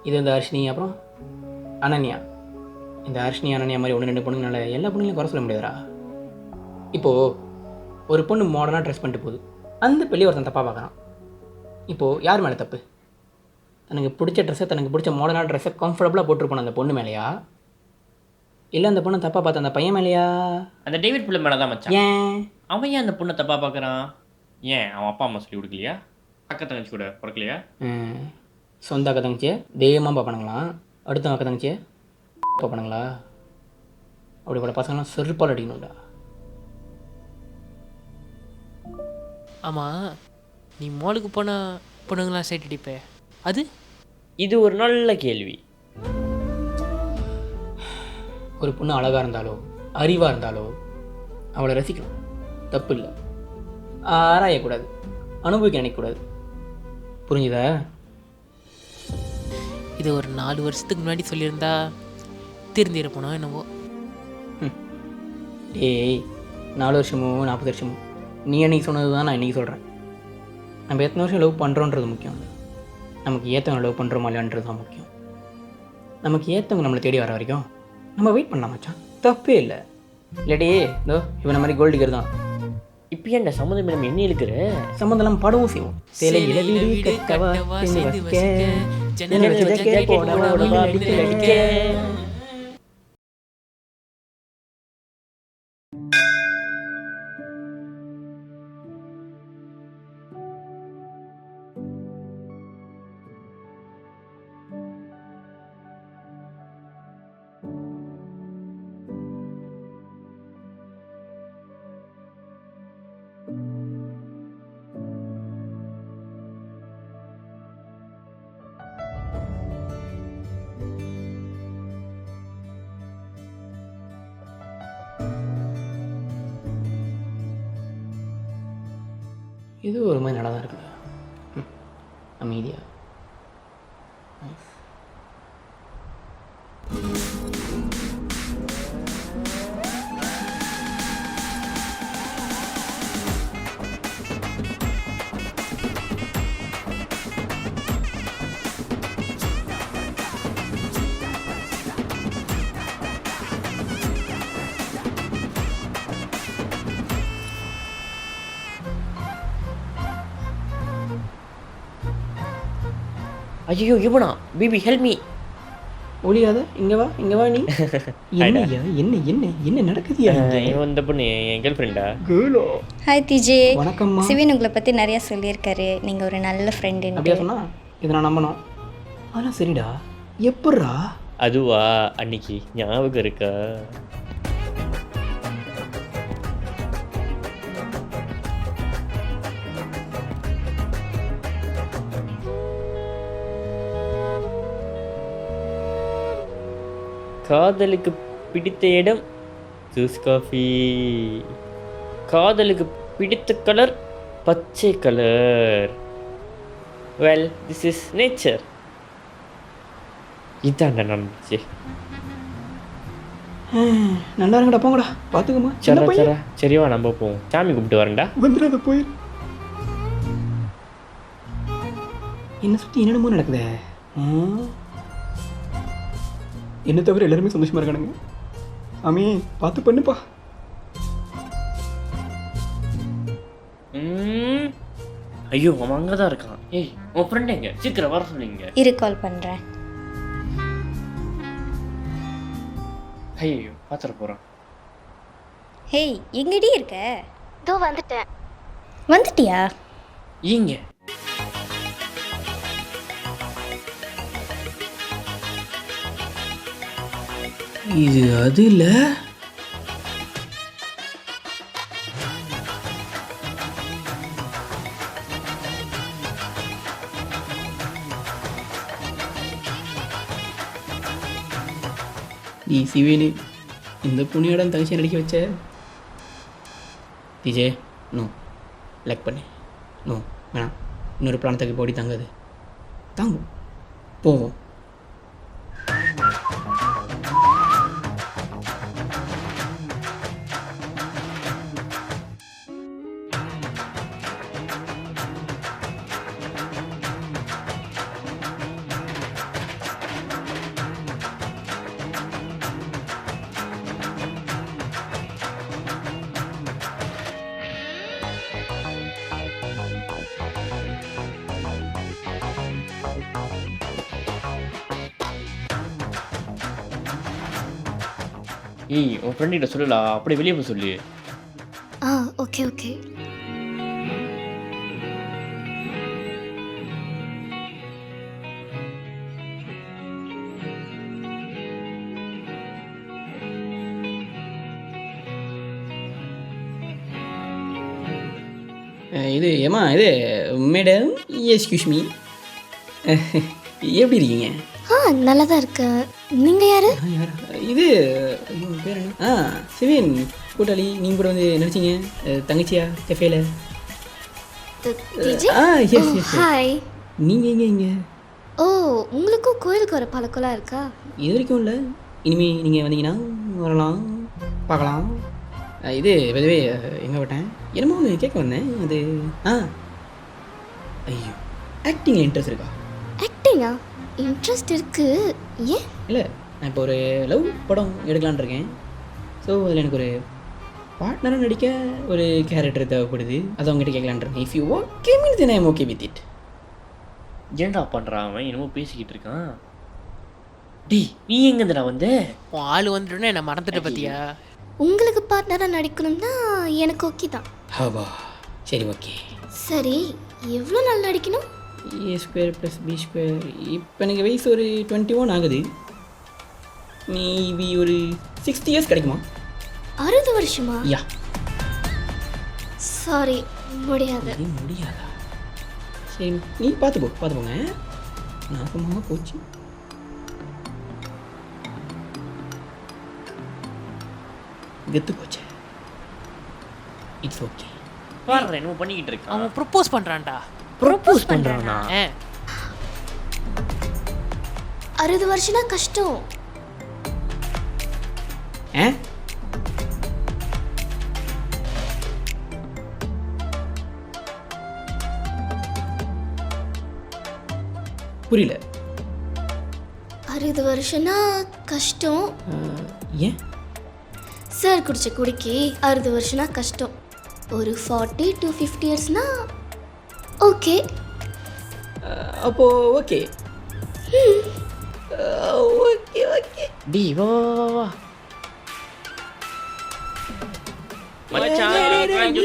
இது இந்த ஹர்ஷினி அப்புறம் அனன்யா. இந்த ஹர்ஷினி அனன்யா மாதிரி 1-2 பொண்ணுங்கனால எல்லா பொண்ணுங்களையும் குறை சொல்ல முடியாதுடா. இப்போது ஒரு பொண்ணு மாடர்னாக ட்ரெஸ் பண்ணிட்டு போகுது, அந்த பெரிய ஒருத்தன் தப்பாக பார்க்குறான். இப்போது யார் மேலே தப்பு? தனக்கு பிடிச்ச ட்ரெஸ்ஸை, தனக்கு பிடிச்ச மாடர்னான ட்ரெஸ்ஸை கம்ஃபர்டபுளாக போட்டிருப்பான அந்த பொண்ணு மேலேயா, இல்லை அந்த பொண்ணை தப்பாக பார்த்த அந்த பையன் மேலேயா? அந்த டேவிட் புள்ள மேலே தான் மச்சான். ஏன் அவன் ஏன் அந்த பொண்ணை தப்பாக பார்க்குறான்? ஏன் அவன் அப்பா அம்மா சொல்லி கொடுக்கலையா? அக்கா தங்கச்சி கூட பிறக்கலையா? சொந்த அக்கா தங்கச்சியை தெய்வமாக பார்ப்பானுங்களாம், அடுத்த அக்கா தங்கச்சியை பார்ப்பானுங்களா? அப்படிப்பட்ட பசங்களாம் செருப்பால் அடிக்கணும்டா. ஆமாம், நீ மாலுக்கு போன பொண்ணுங்களாம் சைட் அடிப்பே, அது? இது ஒரு நல்ல கேள்வி. ஒரு பொண்ணு அழகாக இருந்தாலோ அறிவாக இருந்தாலோ அவளை ரசிக்கணும், தப்பு இல்லை. ஆராயக்கூடாது, அனுபவிக்க நினைக்கக்கூடாது. புரிஞ்சுதா? இது ஒரு 4 வருஷத்துக்கு முன்னாடி சொல்லியிருந்தா திருந்திருப்போனோ என்னவோ. ஏய், 4 வருஷமோ 40 வருஷமோ நீ அன்றைக்கி சொன்னது தான் நான் இன்றைக்கி சொல்கிறேன். நம்ம எத்தனை வருஷம் லவ் பண்ணுறோன்றது முக்கியம் இல்லை, நமக்கு ஏற்றவங்க லவ் பண்ணுறோமா இல்லைன்றது தான் முக்கியம். நமக்கு ஏற்றவங்க நம்மளை தேடி வர வரைக்கும் நம்ம வெயிட் பண்ணலாம் மச்சான், தப்பே இல்லை. இல்லாட்டி இதோ இவன் மாதிரி கோல்டு டிகர் தான். இப்போ என்ன சம்மந்தம் நம்ம என்ன இருக்கிற சம்மந்தம் படவும் செய்வோம். சேலை இளவீடு கட்டவா சேர்ந்து வசிக்க, ஜன்னல் ஜன்னல் போடவா உடவா பிடித்து அடிக்க. இது ஒரு மாதிரி நல்லா தான் இருக்குல்ல. அமைதியாக. ஐயோ இவனா பேபி ஹெல்ப் மீ. ஒளியாத இங்கே வா நீ. என்னய்யா என்ன என்ன என்ன நடக்குதுயா? இவன் இந்த பொண்ணு என் கேர்ள் ஃப்ரெண்டா? Hi DJ. வணக்கம்மா. சிவின் உங்களை பற்றி நிறையா சொல்லியிருக்காரு, நீங்கள் ஒரு நல்ல ஃப்ரெண்டு. அப்படியா சொன்னா இதை நான் நம்பணும். ஆனால் சரிடா, எப்பட்றா? அதுவா அன்னைக்கு ஞாபகம் இருக்கா? காதலுக்கு பிடித்த இடம் ஜூஸ் காஃபி. காதலுக்கு பிடித்த கலர் பச்சை colour. Well this is nature. இதான் நடந்துச்சு. நல்லா இருங்கடா, போங்கடா, பார்த்துக்கம்மா. சரி சரிவா, நம்ம போவோம். சாமி கும்பிட்டு வரேன்டா. வந்துடாத போய். என்னை சுற்றி என்னென்னமோ நடக்குதே. என்ன தவிர எல்லாருமே சந்தோஷமாக இருக்கானுங்க. சாமி பார்த்து பண்ணுப்பா. ஐயோ அவன் அங்கே தான் இருக்கான். ஏய் உன் ஃப்ரெண்ட் எங்க? சீக்கிரம் வர சொல்லுங்க. இரு கால் பண்ணுறேன். ஐயோ பார்த்துட போகிறான். ஹேய் எங்கடி இருக்க? இதோ வந்துட்டேன். வந்துட்டியா? இங்க இது அது இல்லை. நீ சிவேனு இந்த புண்ணியோட தங்கச்சி நடிக்க வச்ச. டிஜே நோ லைக் பண்ணு. நோ வேணாம், இன்னொரு பிளானத்துக்கு போடி தங்காது. தாங்கும் போவோம். ஏய் உன் ஃப்ரெண்ட்கிட்ட சொல்லலாம், அப்படியே வெளியே போய் சொல்லு. Okay okay. இது ஏமா இது மேடம் எஸ்கியூஸ் மீ, எப்படி இருக்கீங்க? நல்லா தான் இருக்கேன். நீங்கள் யார்? இது பேர் என்ன? சிவின் கூட்டாளி. நீங்கள் கூட வந்து நினச்சிங்க தங்கச்சியா கஃபேல? ஹாய். நீங்கள் எங்கே இங்கே? ஓ உங்களுக்கும் கோயிலுக்கு வர பழக்கம்லாம் இருக்கா? இது வரைக்கும் இல்லை, இனிமேல் நீங்கள் வந்தீங்கன்னா வரலாம், பார்க்கலாம். இது வெதுவே எங்கே விட்டேன், என்னமோ ஒன்று கேட்க வந்தேன். அது ஐயோ ஆக்டிங்கில் இன்ட்ரெஸ்ட் இருக்கா? ஆக்டிங்கா? இன்ட்ரெஸ்ட் இருக்கு. ஏன்? இல்லை, நான் இப்போ ஒரு லவ் படம் எடுக்கலான் இருக்கேன். ஸோ அதில் எனக்கு ஒரு பார்ட்னராக நடிக்க ஒரு கேரக்டர் தேவைப்படுது. அதை அவங்ககிட்ட கேட்கலான் இருக்கேன். If you okay means then I am okay with it. ஏன்டா பண்ணுறான் அவன்? என்னமோ பேசிக்கிட்டு இருக்கான். டேய் நீ எங்கேருந்துடா வந்து? ஆள் வந்துட்டோன்னே என்ன மறந்துட்ட பார்த்தியா? உங்களுக்கு பார்ட்னராக நடிக்கணும்னா எனக்கு ஓகே தான். ஹவா சரி ஓகே. சரி எவ்வளோ நாள் நடிக்கணும்? A² + B². இப்போ எனக்கு வயசு ஒரு 21 ஆகுது. மேபி ஒரு 60 இயர்ஸ் கிடைக்குமா? 60 வருஷமா? யா. சாரி முடியாது. முடியாதா? சரி நீ பார்த்துப்போங்க. நான் சும்மா போச்சு. கெத்து போச்சு. It's okay. பாரு என்ன பண்ணிக்கிட்டு இருக்கான். அவன் ப்ரொப்போஸ் பண்ணுறான்டா. ப்ரொப்போஸ் பண்ணுறானா? 60 வருஷம்னா கஷ்டம். புரியல. 60 வருஷம்னா கஷ்டம். ஏன்? சார் குடிச்ச குடிக்கு 60 வருஷம்னா கஷ்டம். ஒரு 40 to 50 இயர்ஸ்னா ஓகே. அப்போ ஓகே. Okay okay. டி வா வா வா. மச்சான்,